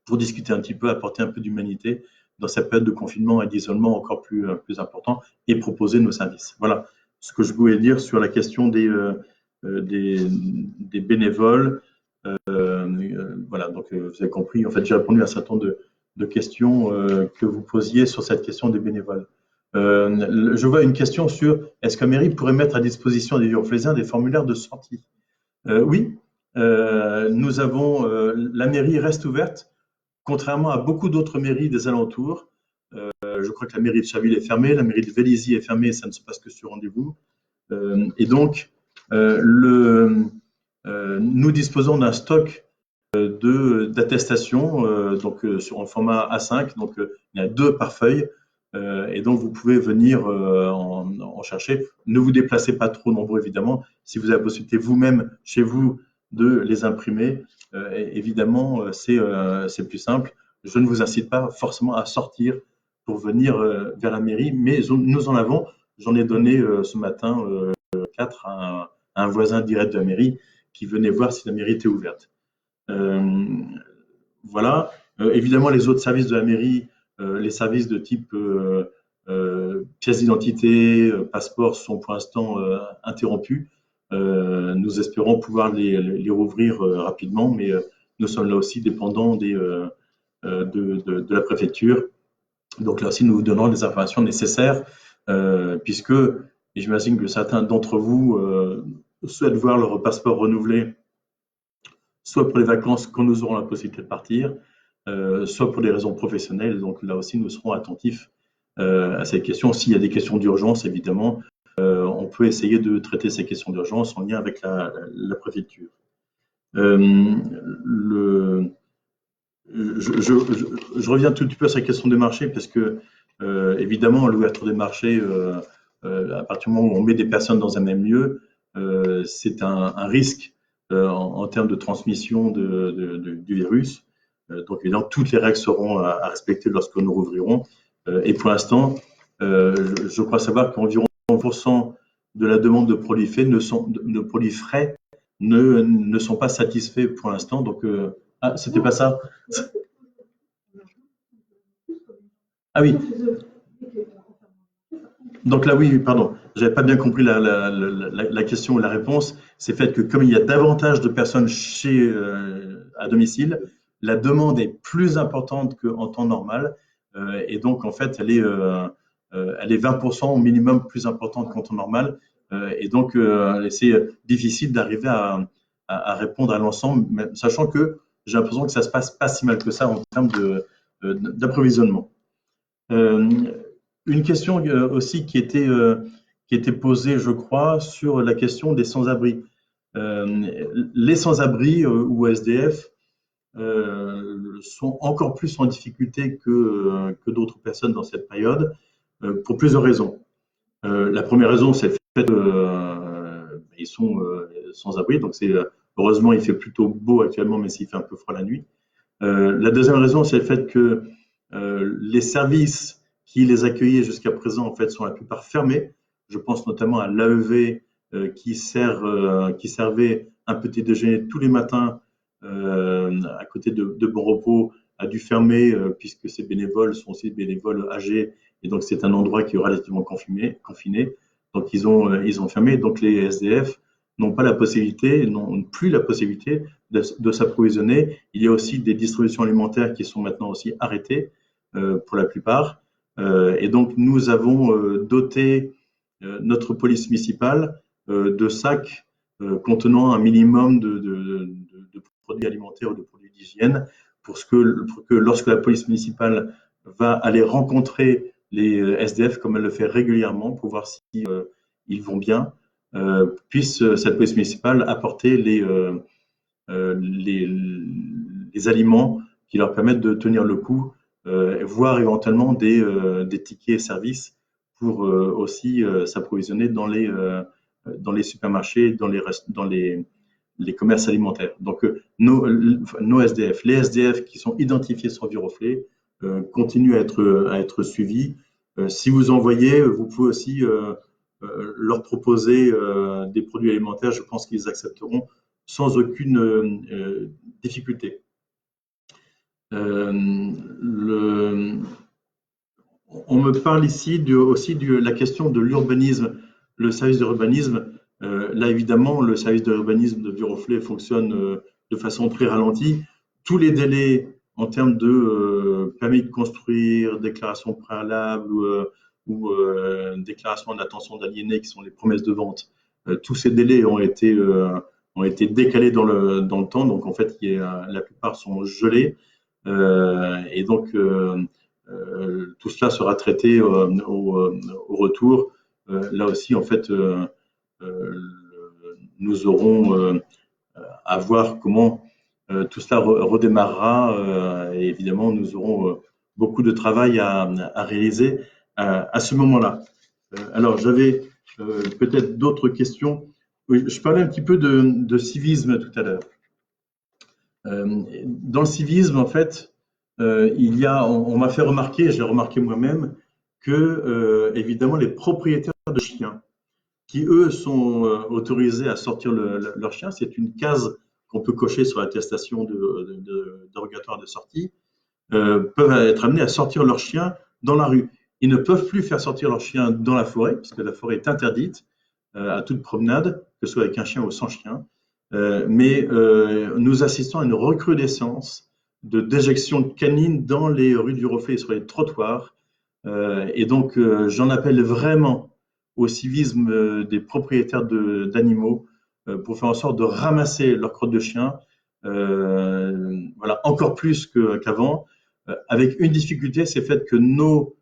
pour discuter un petit peu, apporter un peu d'humanité dans cette période de confinement et d'isolement encore plus important et proposer nos services. Voilà ce que je voulais dire sur la question des bénévoles. Voilà, donc vous avez compris, en fait, j'ai répondu à un certain nombre de questions que vous posiez sur cette question des bénévoles. Je vois une question sur est-ce que la mairie pourrait mettre à disposition des Viroflaysiens des formulaires de sortie? Oui, nous avons, la mairie reste ouverte, contrairement à beaucoup d'autres mairies des alentours. Je crois que la mairie de Chaville est fermée, la mairie de Vélizy est fermée, ça ne se passe que sur rendez-vous. Et donc, nous disposons d'un stock d'attestations, donc sur un format A5, donc il y a 2 par feuille, et donc vous pouvez venir en chercher. Ne vous déplacez pas trop nombreux, évidemment. Si vous avez la possibilité vous-même, chez vous, de les imprimer, évidemment, c'est plus simple. Je ne vous incite pas forcément à sortir pour venir vers la mairie, mais nous en avons. J'en ai donné ce matin 4 à un voisin direct de la mairie qui venait voir si la mairie était ouverte. Voilà. Évidemment, les autres services de la mairie, les services de type pièce d'identité, passeport sont pour l'instant interrompus. Nous espérons pouvoir les rouvrir rapidement, mais nous sommes là aussi dépendants de la préfecture. Donc là aussi, nous vous donnons les informations nécessaires, puisque j'imagine que certains d'entre vous souhaitent voir leur passeport renouvelé, soit pour les vacances quand nous aurons la possibilité de partir, soit pour des raisons professionnelles. Donc là aussi, nous serons attentifs à ces questions. S'il y a des questions d'urgence, évidemment, on peut essayer de traiter ces questions d'urgence en lien avec la préfecture. Je reviens tout petit peu sur la question des marchés parce que, évidemment, l'ouverture des marchés, à partir du moment où on met des personnes dans un même lieu, c'est un risque en termes de transmission du virus. Donc, évidemment, toutes les règles seront à respecter lorsque nous rouvrirons. Et pour l'instant, je crois savoir qu'environ 1% de la demande de produits faits frais ne sont pas satisfaits pour l'instant. Donc, ah, c'était pas ça? Ah oui. Donc là, oui, pardon, j'avais pas bien compris la question ou la réponse. C'est fait que comme il y a davantage de personnes à domicile, la demande est plus importante qu'en temps normal, et donc en fait, elle est 20% au minimum plus importante qu'en temps normal, et donc c'est difficile d'arriver à répondre à l'ensemble, sachant que j'ai l'impression que ça se passe pas si mal que ça en termes d'approvisionnement. Une question aussi qui était posée, je crois, sur la question des sans-abri. Les sans-abri ou SDF sont encore plus en difficulté que d'autres personnes dans cette période, pour plusieurs raisons. La première raison, c'est le fait qu'ils sont sans abri, donc heureusement il fait plutôt beau actuellement, mais s'il fait un peu froid la nuit. La deuxième raison, c'est le fait que les services qui les accueillaient jusqu'à présent, en fait, sont la plupart fermés. Je pense notamment à l'AEV qui servait un petit déjeuner tous les matins à côté de Bon Repos, a dû fermer puisque ces bénévoles sont aussi des bénévoles âgés et donc c'est un endroit qui est relativement confiné. Donc ils ont fermé. Donc les SDF n'ont pas la possibilité, n'ont plus la possibilité de s'approvisionner. Il y a aussi des distributions alimentaires qui sont maintenant aussi arrêtées pour la plupart. Et donc nous avons doté notre police municipale de sacs contenant un minimum de produits alimentaires ou de produits d'hygiène pour que lorsque la police municipale va aller rencontrer les SDF, comme elle le fait régulièrement, pour voir si ils vont bien, puisse cette police municipale apporter les aliments qui leur permettent de tenir le coup, voire éventuellement des tickets services pour aussi s'approvisionner dans les supermarchés, dans les commerces alimentaires. Donc nos SDF, les SDF qui sont identifiés sur Viroflay continuent à être suivis. Si vous en voyez, vous pouvez aussi leur proposer des produits alimentaires. Je pense qu'ils accepteront sans aucune difficulté. On me parle ici aussi de la question de l'urbanisme, le service de l'urbanisme. Là, évidemment, le service de l'urbanisme de Viroflay fonctionne de façon très ralentie. Tous les délais en termes de permis de construire, déclaration préalable ou déclaration d'intention d'aliéner, qui sont les promesses de vente, tous ces délais ont été décalés dans le temps. Donc, en fait, la plupart sont gelés. Et donc, tout cela sera traité au retour. Là aussi, en fait, nous aurons à voir comment tout cela redémarrera. Et évidemment, nous aurons beaucoup de travail à réaliser à ce moment-là. Alors, j'avais peut-être d'autres questions. Oui, je parlais un petit peu de civisme tout à l'heure. Dans le civisme, en fait, on m'a fait remarquer, j'ai remarqué moi-même, que évidemment les propriétaires de chiens, qui eux sont autorisés à sortir leur chien, c'est une case qu'on peut cocher sur l'attestation dérogatoire de sortie, peuvent être amenés à sortir leur chien dans la rue. Ils ne peuvent plus faire sortir leur chien dans la forêt, parce que la forêt est interdite à toute promenade, que ce soit avec un chien ou sans chien. Mais nous assistons à une recrudescence de déjections canines dans les rues du Viroflay et sur les trottoirs. Et donc, j'en appelle vraiment au civisme des propriétaires d'animaux pour faire en sorte de ramasser leurs crottes de chien, voilà, encore plus qu'avant, avec une difficulté, c'est le fait que nos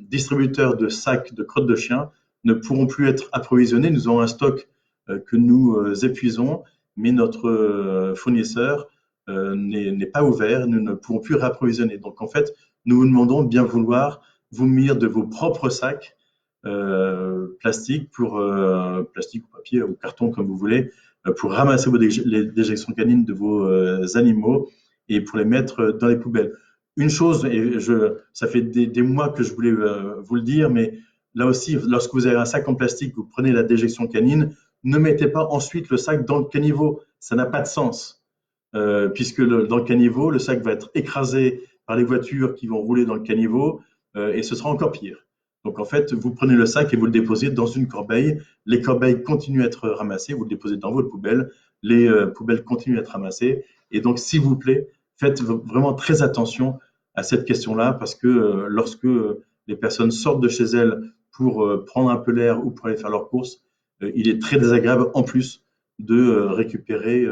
distributeurs de sacs de crottes de chien ne pourront plus être approvisionnés. Nous avons un stock que nous épuisons, mais notre fournisseur n'est pas ouvert, nous ne pourrons plus réapprovisionner. Donc en fait, nous vous demandons de bien vouloir vous munir de vos propres sacs plastique plastique ou papier ou carton comme vous voulez, pour ramasser les déjections canines de vos animaux et pour les mettre dans les poubelles. Une chose, et ça fait des mois que je voulais vous le dire, mais là aussi, lorsque vous avez un sac en plastique, vous prenez la déjection canine, ne mettez pas ensuite le sac dans le caniveau. Ça n'a pas de sens, puisque dans le caniveau, le sac va être écrasé par les voitures qui vont rouler dans le caniveau, et ce sera encore pire. Donc en fait, vous prenez le sac et vous le déposez dans une corbeille. Les corbeilles continuent à être ramassées, vous le déposez dans votre poubelle. les poubelles continuent à être ramassées. Et donc, s'il vous plaît, faites vraiment très attention à cette question-là, parce que lorsque les personnes sortent de chez elles pour prendre un peu l'air ou pour aller faire leurs courses, il est très désagréable en plus de récupérer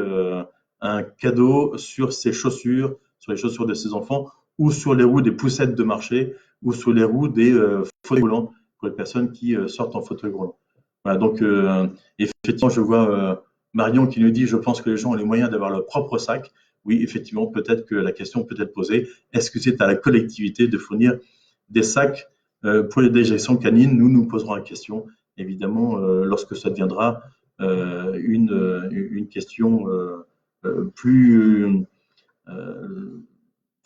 un cadeau sur ses chaussures, sur les chaussures de ses enfants, ou sur les roues des poussettes de marché, ou sur les roues des fauteuils roulants pour les personnes qui sortent en fauteuil roulant. Voilà, donc effectivement, je vois Marion qui nous dit: je pense que les gens ont les moyens d'avoir leur propre sac. Oui, effectivement, peut-être que la question peut être posée: est-ce que c'est à la collectivité de fournir des sacs pour les déjections canines? Nous poserons la question, évidemment, lorsque ça deviendra une question plus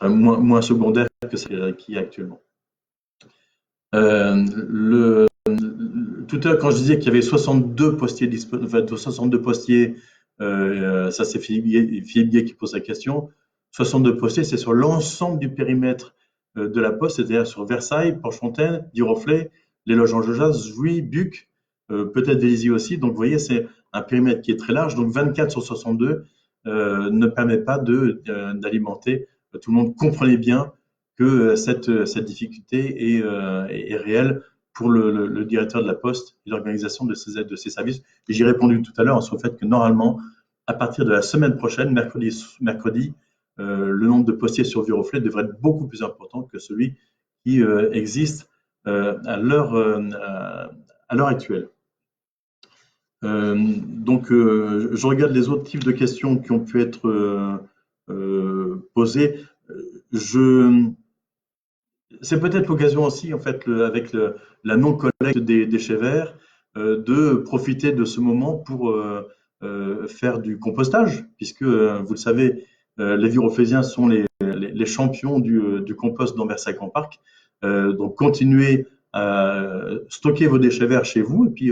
moins secondaire que celle qui est actuellement. Tout à l'heure, quand je disais qu'il y avait 62 postiers disponibles, enfin, 62 postiers, ça c'est Philippe Guet qui pose la question. 62 postiers, c'est sur l'ensemble du périmètre de la Poste, c'est-à-dire sur Versailles, Porchefontaine, Giroflée, les loges en Jaujas, Jouy, Buc, peut-être Vélizy aussi. Donc vous voyez, c'est un périmètre qui est très large. Donc 24 sur 62 ne permet pas d'alimenter tout le monde. Comprenez bien que cette difficulté est réelle pour le directeur de la Poste et l'organisation de ces services. Et j'ai répondu tout à l'heure sur le fait que normalement, à partir de la semaine prochaine, mercredi, le nombre de postiers sur Viroflay devrait être beaucoup plus important que celui qui existe à l'heure actuelle. Donc, je regarde les autres types de questions qui ont pu être posées. C'est peut-être l'occasion aussi, en fait, avec la non-collecte des déchets verts, de profiter de ce moment pour faire du compostage, puisque, vous le savez, les Viroflésiens sont les champions du compost dans Versailles-Grand-Parc. Donc, continuez à stocker vos déchets verts chez vous, et puis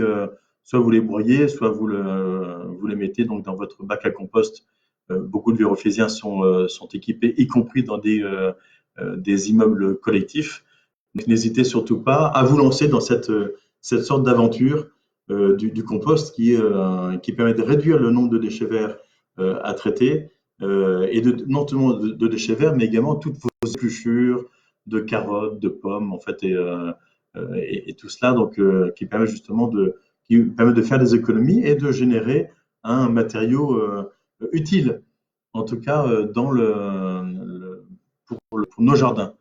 soit vous les broyez, soit vous les mettez donc dans votre bac à compost. Beaucoup de Viroflésiens sont équipés, y compris dans des immeubles collectifs. Donc, n'hésitez surtout pas à vous lancer dans cette sorte d'aventure du compost qui permet de réduire le nombre de déchets verts à traiter et non seulement de déchets verts, mais également toutes vos épluchures de carottes, de pommes, en fait, et tout cela, donc qui permet justement de faire des économies et de générer un matériau utile, en tout cas pour nos jardins.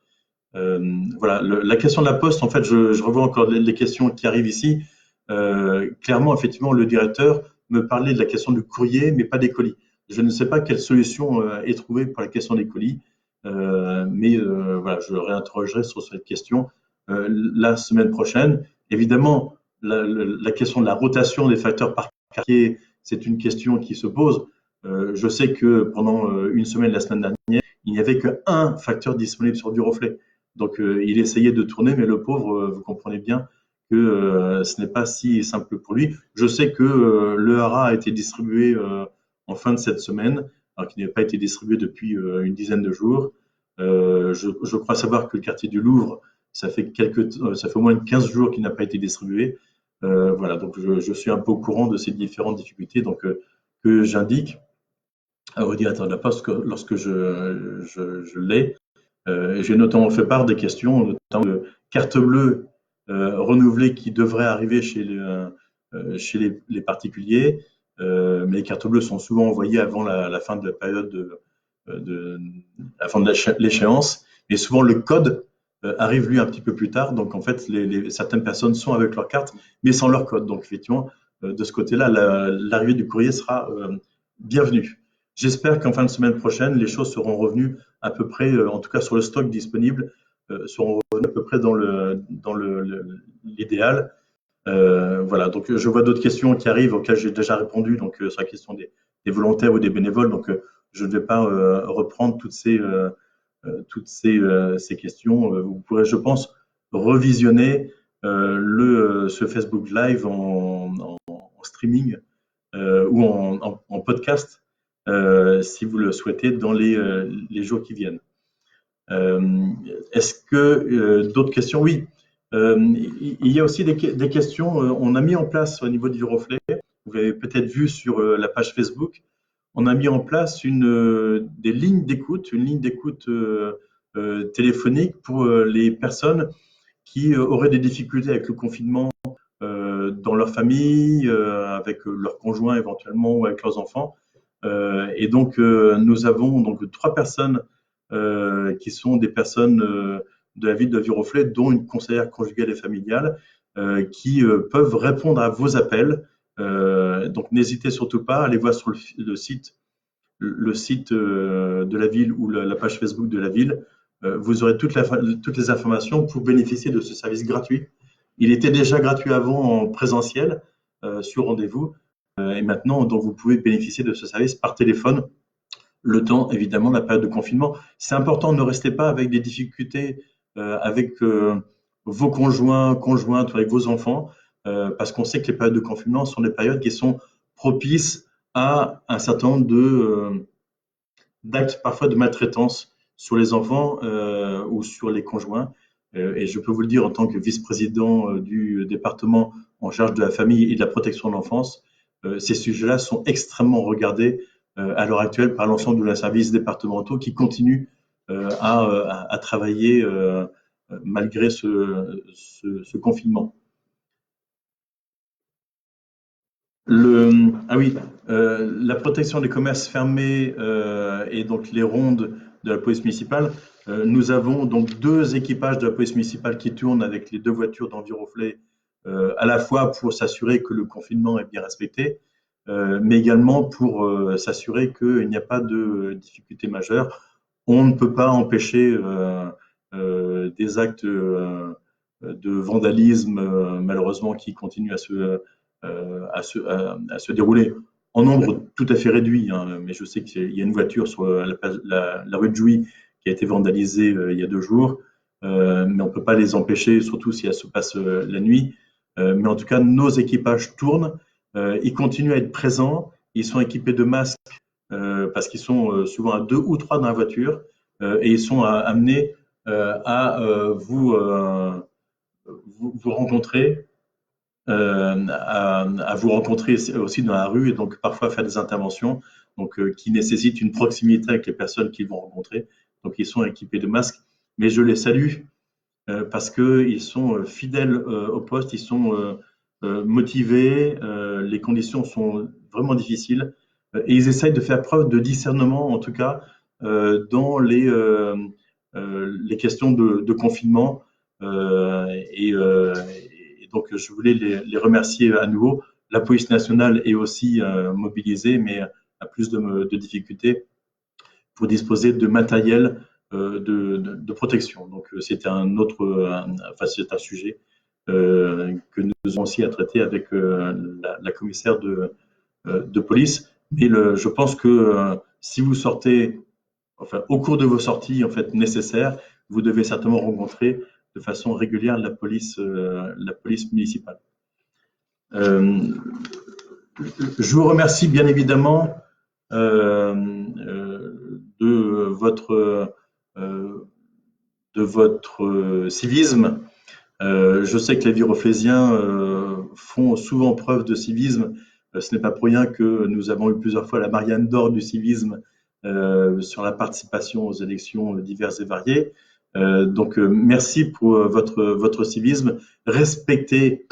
Voilà, la question de la Poste, en fait, je revois encore les questions qui arrivent ici. Clairement, effectivement, le directeur me parlait de la question du courrier, mais pas des colis. Je ne sais pas quelle solution est trouvée pour la question des colis, mais voilà, je réinterrogerai sur cette question la semaine prochaine. Évidemment, la question de la rotation des facteurs par quartier, c'est une question qui se pose. Je sais que pendant une semaine, la semaine dernière, il n'y avait qu'un facteur disponible sur Viroflay. Donc, il essayait de tourner, mais le pauvre, vous comprenez bien que ce n'est pas si simple pour lui. Je sais que le hara a été distribué en fin de cette semaine, alors qu'il n'a pas été distribué depuis une dizaine de jours. Je crois savoir que le quartier du Louvre, ça fait au moins 15 jours qu'il n'a pas été distribué. Voilà, donc je suis un peu au courant de ces différentes difficultés que j'indique au directeur de la Poste lorsque je l'ai. J'ai notamment fait part des questions, notamment de cartes bleues renouvelées qui devraient arriver chez les particuliers, mais les cartes bleues sont souvent envoyées avant la fin de la période avant de l'échéance, et souvent le code arrive lui un petit peu plus tard. Donc en fait, certaines personnes sont avec leur carte, mais sans leur code. Donc effectivement, de ce côté-là, l'arrivée du courrier sera bienvenue. J'espère qu'en fin de semaine prochaine, les choses seront revenues à peu près, en tout cas sur le stock disponible, seront revenues à peu près dans l'idéal. Voilà, donc je vois d'autres questions qui arrivent auxquelles j'ai déjà répondu, donc sur la question des volontaires ou des bénévoles. Donc je ne vais pas reprendre toutes ces questions. Vous pourrez, je pense, revisionner ce Facebook Live en streaming ou en podcast si vous le souhaitez dans les jours qui viennent. Est-ce que d'autres questions? Oui. Il y a aussi des questions. On a mis en place au niveau du Viroflay, vous l'avez peut-être vu sur la page Facebook, on a mis en place des lignes d'écoute, une ligne d'écoute téléphonique pour les personnes qui auraient des difficultés avec le confinement dans leur famille, avec leurs conjoints éventuellement ou avec leurs enfants. Et donc, nous avons donc 3 personnes qui sont des personnes de la ville de Viroflay, dont une conseillère conjugale et familiale, qui peuvent répondre à vos appels. Donc, n'hésitez surtout pas à aller voir sur le site de la ville ou la page Facebook de la ville. Vous aurez toutes les informations pour bénéficier de ce service gratuit. Il était déjà gratuit avant en présentiel, sur rendez-vous. Et maintenant, donc, vous pouvez bénéficier de ce service par téléphone, le temps, évidemment, de la période de confinement. C'est important, ne restez pas avec des difficultés avec vos conjoints, conjointes, ou avec vos enfants, parce qu'on sait que les périodes de confinement sont des périodes qui sont propices à un certain nombre d'actes parfois de maltraitance sur les enfants ou sur les conjoints. Et je peux vous le dire en tant que vice-président du département en charge de la famille et de la protection de l'enfance, ces sujets-là sont extrêmement regardés à l'heure actuelle par l'ensemble de nos services départementaux qui continuent à travailler malgré ce confinement. Ah oui, la protection des commerces fermés et donc les rondes de la police municipale. Nous avons donc 2 équipages de la police municipale qui tournent avec les 2 voitures d'Enviroflay, à la fois pour s'assurer que le confinement est bien respecté, mais également pour s'assurer qu'il n'y a pas de difficultés majeures. On ne peut pas empêcher des actes de vandalisme, malheureusement, qui continuent à se dérouler en nombre tout à fait réduit, hein, mais je sais qu'il y a une voiture sur la rue de Jouy qui a été vandalisée il y a 2 jours, mais on ne peut pas les empêcher, surtout si elle se passe la nuit. Mais en tout cas, nos équipages tournent, ils continuent à être présents, ils sont équipés de masques parce qu'ils sont souvent à 2 ou 3 dans la voiture et ils sont amenés à vous rencontrer à vous rencontrer aussi dans la rue et donc parfois faire des interventions donc, qui nécessitent une proximité avec les personnes qu'ils vont rencontrer. Donc ils sont équipés de masques, mais je les salue parce qu'ils sont fidèles au poste, ils sont motivés, les conditions sont vraiment difficiles et ils essayent de faire preuve de discernement en tout cas dans les questions de confinement et donc, je voulais les remercier à nouveau. La police nationale est aussi mobilisée, mais a plus de difficultés pour disposer de matériel de protection. Donc, c'est c'est un sujet que nous avons aussi à traiter avec la commissaire de police. Mais je pense que si vous sortez, enfin, au cours de vos sorties en fait nécessaires, vous devez certainement rencontrer de façon régulière la police municipale. Je vous remercie bien évidemment de votre civisme. Je sais que les Viroflaysiens font souvent preuve de civisme. Ce n'est pas pour rien que nous avons eu plusieurs fois la Marianne d'or du civisme sur la participation aux élections diverses et variées. Donc, merci pour votre civisme. Respectez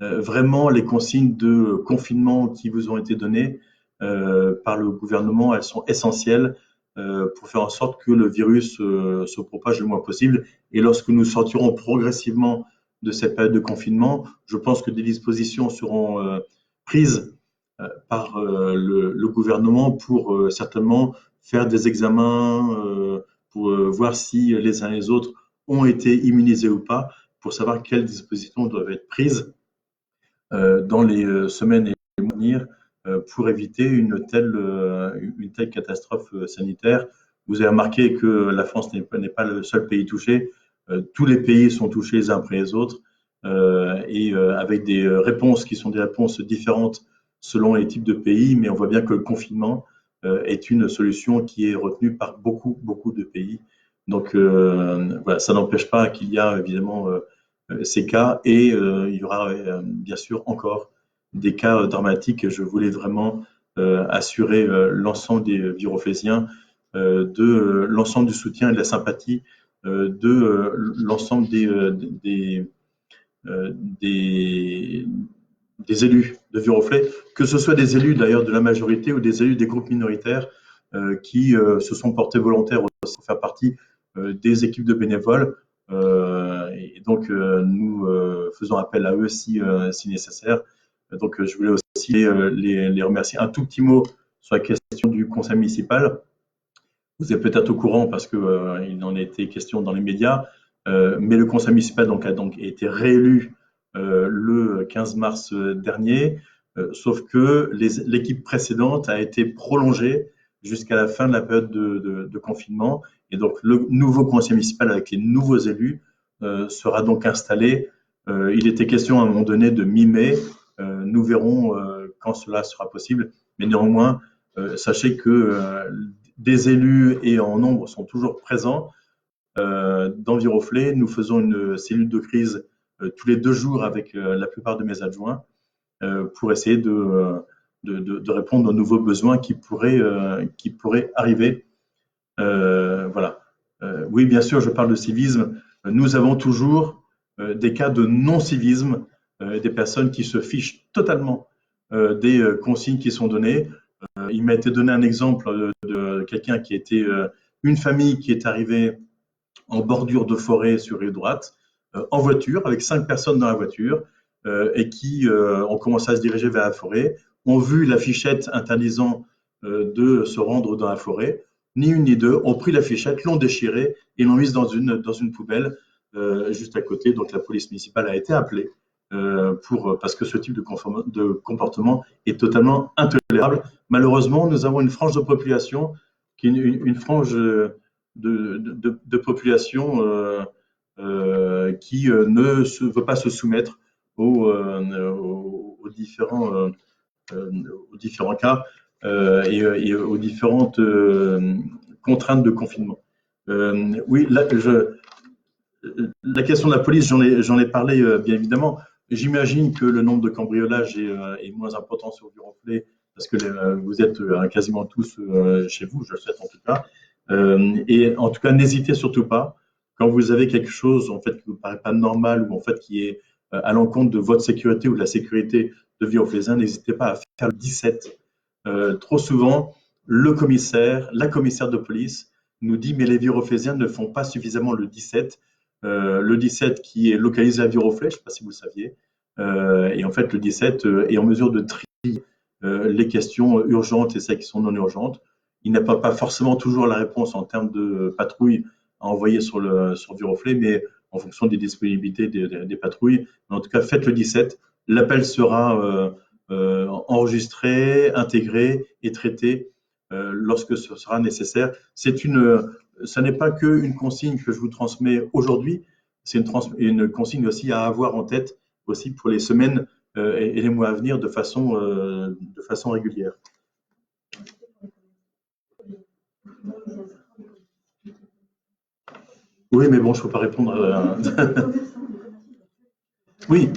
vraiment les consignes de confinement qui vous ont été données par le gouvernement. Elles sont essentielles pour faire en sorte que le virus se propage le moins possible. Et lorsque nous sortirons progressivement de cette période de confinement, je pense que des dispositions seront prises par le gouvernement pour certainement faire des examens pour voir si les uns et les autres ont été immunisés ou pas, pour savoir quelles dispositions doivent être prises dans les semaines et les mois à venir pour éviter une telle catastrophe sanitaire. Vous avez remarqué que la France n'est pas le seul pays touché. Tous les pays sont touchés les uns après les autres et avec des réponses qui sont des réponses différentes selon les types de pays, mais on voit bien que le confinement est une solution qui est retenue par beaucoup, beaucoup de pays. Donc voilà, ça n'empêche pas qu'il y a évidemment ces cas et il y aura bien sûr encore des cas dramatiques. Je voulais vraiment assurer l'ensemble des Viroflésiens de l'ensemble du soutien et de la sympathie de l'ensemble des élus de Viroflay, que ce soit des élus d'ailleurs de la majorité ou des élus des groupes minoritaires qui se sont portés volontaires aussi pour faire partie des équipes de bénévoles. Et donc, nous faisons appel à eux si nécessaire. Donc, je voulais aussi les remercier. Un tout petit mot sur la question du conseil municipal. Vous êtes peut-être au courant parce qu'il en a été question dans les médias, mais le conseil municipal a donc été réélu le 15 mars dernier, sauf que l'équipe précédente a été prolongée jusqu'à la fin de la période de confinement. Et donc, le nouveau conseil municipal avec les nouveaux élus sera donc installé. Il était question à un moment donné de mi-mai. Nous verrons quand cela sera possible. Mais néanmoins, sachez que des élus et en nombre sont toujours présents. Dans Viroflay, nous faisons une cellule de crise tous les 2 jours avec la plupart de mes adjoints pour essayer de répondre aux nouveaux besoins qui pourraient arriver. Voilà. Oui, bien sûr, je parle de civisme. Nous avons toujours des cas de non-civisme, des personnes qui se fichent totalement des consignes qui sont données. Il m'a été donné un exemple de quelqu'un qui était une famille qui est arrivée en bordure de forêt sur rive droite, en voiture, avec 5 personnes dans la voiture, et qui ont commencé à se diriger vers la forêt, ont vu l'affichette interdisant de se rendre dans la forêt. Ni une ni deux ont pris l'affichette, l'ont déchirée et l'ont mise dans une poubelle juste à côté. Donc la police municipale a été appelée parce que ce type de comportement est totalement intolérable. Malheureusement, nous avons une frange de population qui est une frange de population qui ne veut pas se soumettre aux différents cas et aux différentes contraintes de confinement. Oui, la question de la police, j'en ai parlé bien évidemment. J'imagine que le nombre de cambriolages est moins important sur Viroflay parce que vous êtes quasiment tous chez vous, je le souhaite en tout cas. Et en tout cas, n'hésitez surtout pas quand vous avez quelque chose en fait qui vous paraît pas normal ou en fait qui est à l'encontre de votre sécurité ou de la sécurité de Viroflaysien, n'hésitez pas à faire le 17. Trop souvent, la commissaire de police nous dit mais les Viroflaysiens ne font pas suffisamment le 17. Le 17 qui est localisé à Viroflay, je ne sais pas si vous le saviez, et en fait le 17 est en mesure de trier les questions urgentes et celles qui sont non urgentes. Il n'a pas forcément toujours la réponse en termes de patrouille à envoyer sur Viroflay, mais en fonction des disponibilités des patrouilles. Mais en tout cas, faites le 17. L'appel sera enregistré, intégré et traité lorsque ce sera nécessaire. Ça n'est pas qu'une consigne que je vous transmets aujourd'hui, c'est une consigne aussi à avoir en tête aussi pour les semaines et les mois à venir de façon régulière. Oui, mais bon, je ne peux pas répondre. Oui,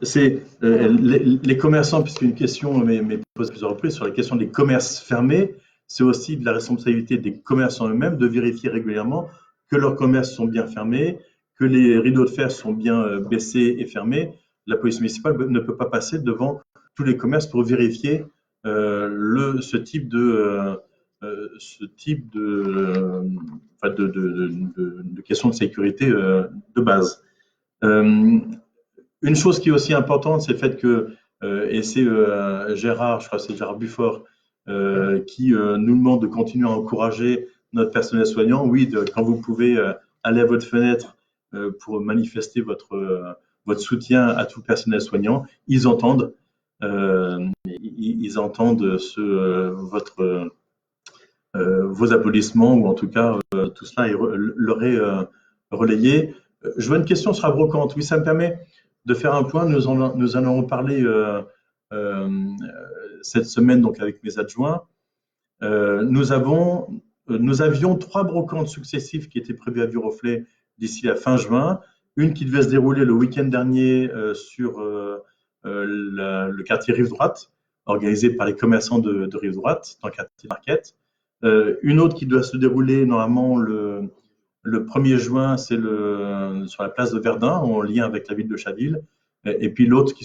c'est les commerçants, puisque une question m'est posée plusieurs reprises sur la question des commerces fermés, c'est aussi de la responsabilité des commerçants eux-mêmes de vérifier régulièrement que leurs commerces sont bien fermés, que les rideaux de fer sont bien baissés et fermés. La police municipale ne peut pas passer devant tous les commerces pour vérifier ce type de questions de sécurité de base. Une chose qui est aussi importante, c'est le fait que, et c'est Gérard, je crois que c'est Gérard Buffort, qui nous demande de continuer à encourager notre personnel soignant. Oui, quand vous pouvez aller à votre fenêtre pour manifester votre soutien à tout le personnel soignant, ils entendent vos applaudissements ou en tout cas tout cela leur est relayé. Je vois une question sur la brocante. Oui, ça me permet de faire un point. Nous en allons parler cette semaine donc avec mes adjoints. Nous avions 3 brocantes successives qui étaient prévues à Viroflay d'ici la fin juin. Une qui devait se dérouler le week-end dernier sur le quartier Rive Droite. organisée par les commerçants de Rive Droite, dans le quartier Marquette. Une autre qui doit se dérouler normalement le 1er juin, c'est sur la place de Verdun, en lien avec la ville de Chaville. Et puis l'autre qui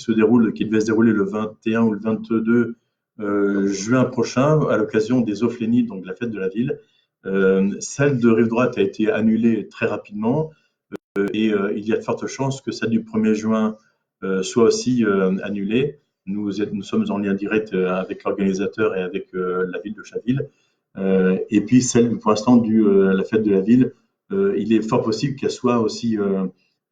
devait se dérouler le 21 ou le 22 juin prochain, à l'occasion des Ophlénies, donc de la fête de la ville. Celle de Rive Droite a été annulée très rapidement et il y a de fortes chances que celle du 1er juin soit aussi annulée. Nous sommes en lien direct avec l'organisateur et avec la ville de Chaville. Et puis celle, pour l'instant, la fête de la ville, il est fort possible qu'elle soit aussi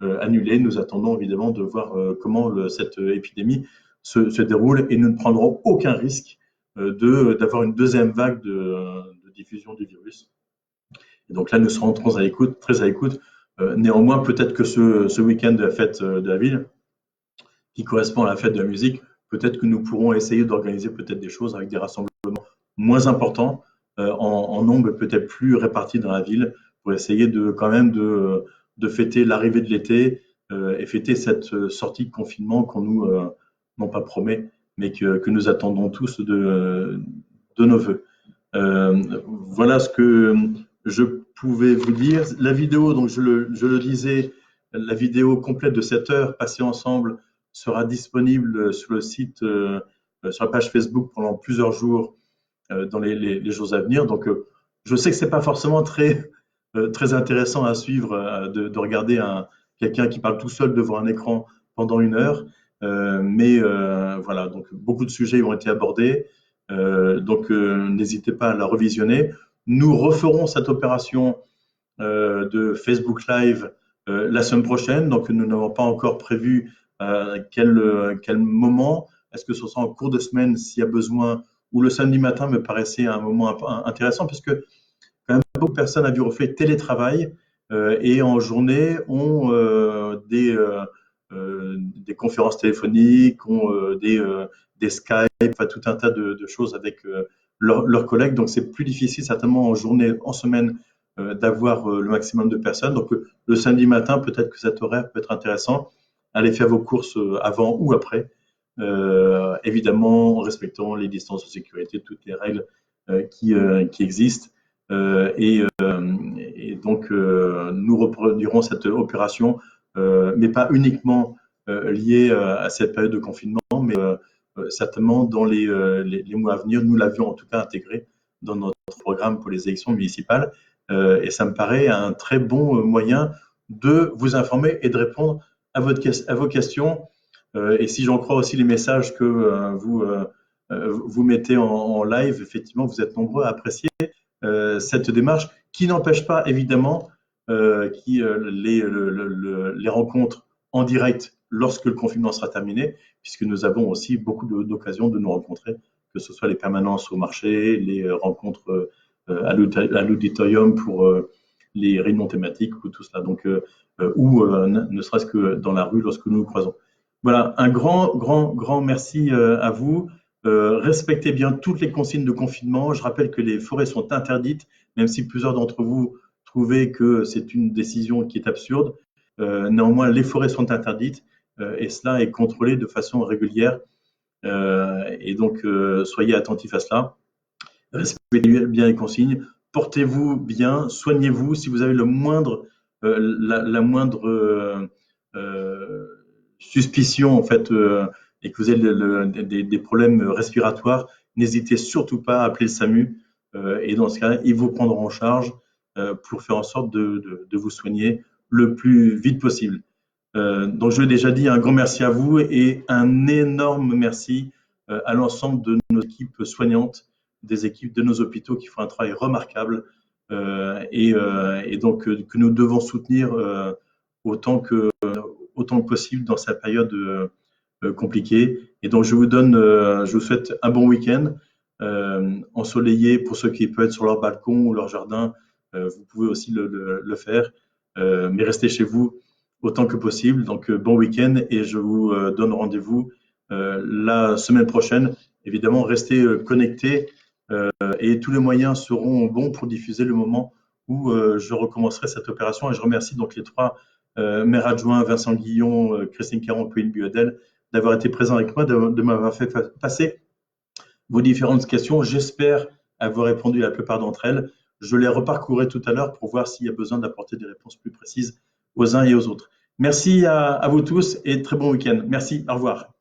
annulée. Nous attendons évidemment de voir comment cette épidémie se déroule et nous ne prendrons aucun risque d'avoir une deuxième vague de diffusion du virus. Et donc là, nous serons très à l'écoute. Néanmoins, peut-être que ce week-end de la fête de la ville, qui correspond à la fête de la musique, peut-être que nous pourrons essayer d'organiser peut-être des choses avec des rassemblements moins importants, en nombre peut-être plus répartis dans la ville, pour essayer quand même de fêter l'arrivée de l'été et fêter cette sortie de confinement qu'on nous, non pas promet, mais que nous attendons tous de nos voeux. Voilà ce que je pouvais vous dire. La vidéo, donc je le disais, la vidéo complète de cette heure passée ensemble sera disponible sur le site, sur la page Facebook pendant plusieurs jours dans les jours à venir. Donc, je sais que c'est pas forcément très intéressant à suivre de regarder quelqu'un qui parle tout seul devant un écran pendant 1 heure, mais voilà. Donc, beaucoup de sujets ont été abordés. Donc, n'hésitez pas à la revisionner. Nous referons cette opération de Facebook Live la semaine prochaine. Donc, nous n'avons pas encore prévu quel moment. Est-ce que ce sera en cours de semaine s'il y a besoin, ou le samedi matin me paraissait un moment intéressant, puisque quand même beaucoup de personnes à Viroflay télétravaillent et en journée ont des conférences téléphoniques, ont des Skype, enfin, tout un tas de choses avec leurs collègues. Donc c'est plus difficile certainement en journée, en semaine, d'avoir le maximum de personnes. Donc le samedi matin, peut-être que cet horaire peut être intéressant. Allez faire vos courses avant ou après, évidemment en respectant les distances de sécurité, toutes les règles qui existent. Et donc, nous reproduirons cette opération, mais pas uniquement liée à cette période de confinement, mais certainement dans les mois à venir. Nous l'avions en tout cas intégré dans notre programme pour les élections municipales. Et ça me paraît un très bon moyen de vous informer et de répondre à vos questions. Et si j'en crois aussi les messages que vous mettez en live, effectivement, vous êtes nombreux à apprécier cette démarche, qui n'empêche pas évidemment les rencontres en direct lorsque le confinement sera terminé, puisque nous avons aussi beaucoup d'occasions de nous rencontrer, que ce soit les permanences au marché, les rencontres à l'auditorium pour les réunions thématiques ou tout cela, donc, ou ne serait-ce que dans la rue lorsque nous nous croisons. Voilà, un grand merci à vous. Respectez bien toutes les consignes de confinement. Je rappelle que les forêts sont interdites, même si plusieurs d'entre vous trouvaient que c'est une décision qui est absurde. Néanmoins, les forêts sont interdites et cela est contrôlé de façon régulière. Et donc, soyez attentifs à cela. Respectez bien les consignes. Portez-vous bien, soignez-vous. Si vous avez la moindre suspicion, en fait, et que vous avez des problèmes respiratoires, n'hésitez surtout pas à appeler le SAMU. Et dans ce cas, ils vous prendront en charge pour faire en sorte de vous soigner le plus vite possible. Donc, je l'ai déjà dit, un grand merci à vous et un énorme merci à l'ensemble de nos équipes soignantes, des équipes de nos hôpitaux qui font un travail remarquable et donc que nous devons soutenir autant que possible dans cette période compliquée. Et donc, je vous souhaite un bon week-end ensoleillé pour ceux qui peuvent être sur leur balcon ou leur jardin. Vous pouvez aussi le faire, mais restez chez vous autant que possible. Donc, bon week-end et je vous donne rendez-vous la semaine prochaine. Évidemment, restez connectés et tous les moyens seront bons pour diffuser le moment où je recommencerai cette opération. Et je remercie donc les 3 maires adjoints, Vincent Guillon, Christine Caron, Pauline Buadel, d'avoir été présents avec moi, de m'avoir fait passer vos différentes questions. J'espère avoir répondu à la plupart d'entre elles. Je les reparcourrai tout à l'heure pour voir s'il y a besoin d'apporter des réponses plus précises aux uns et aux autres. Merci à vous tous et très bon week-end. Merci, au revoir.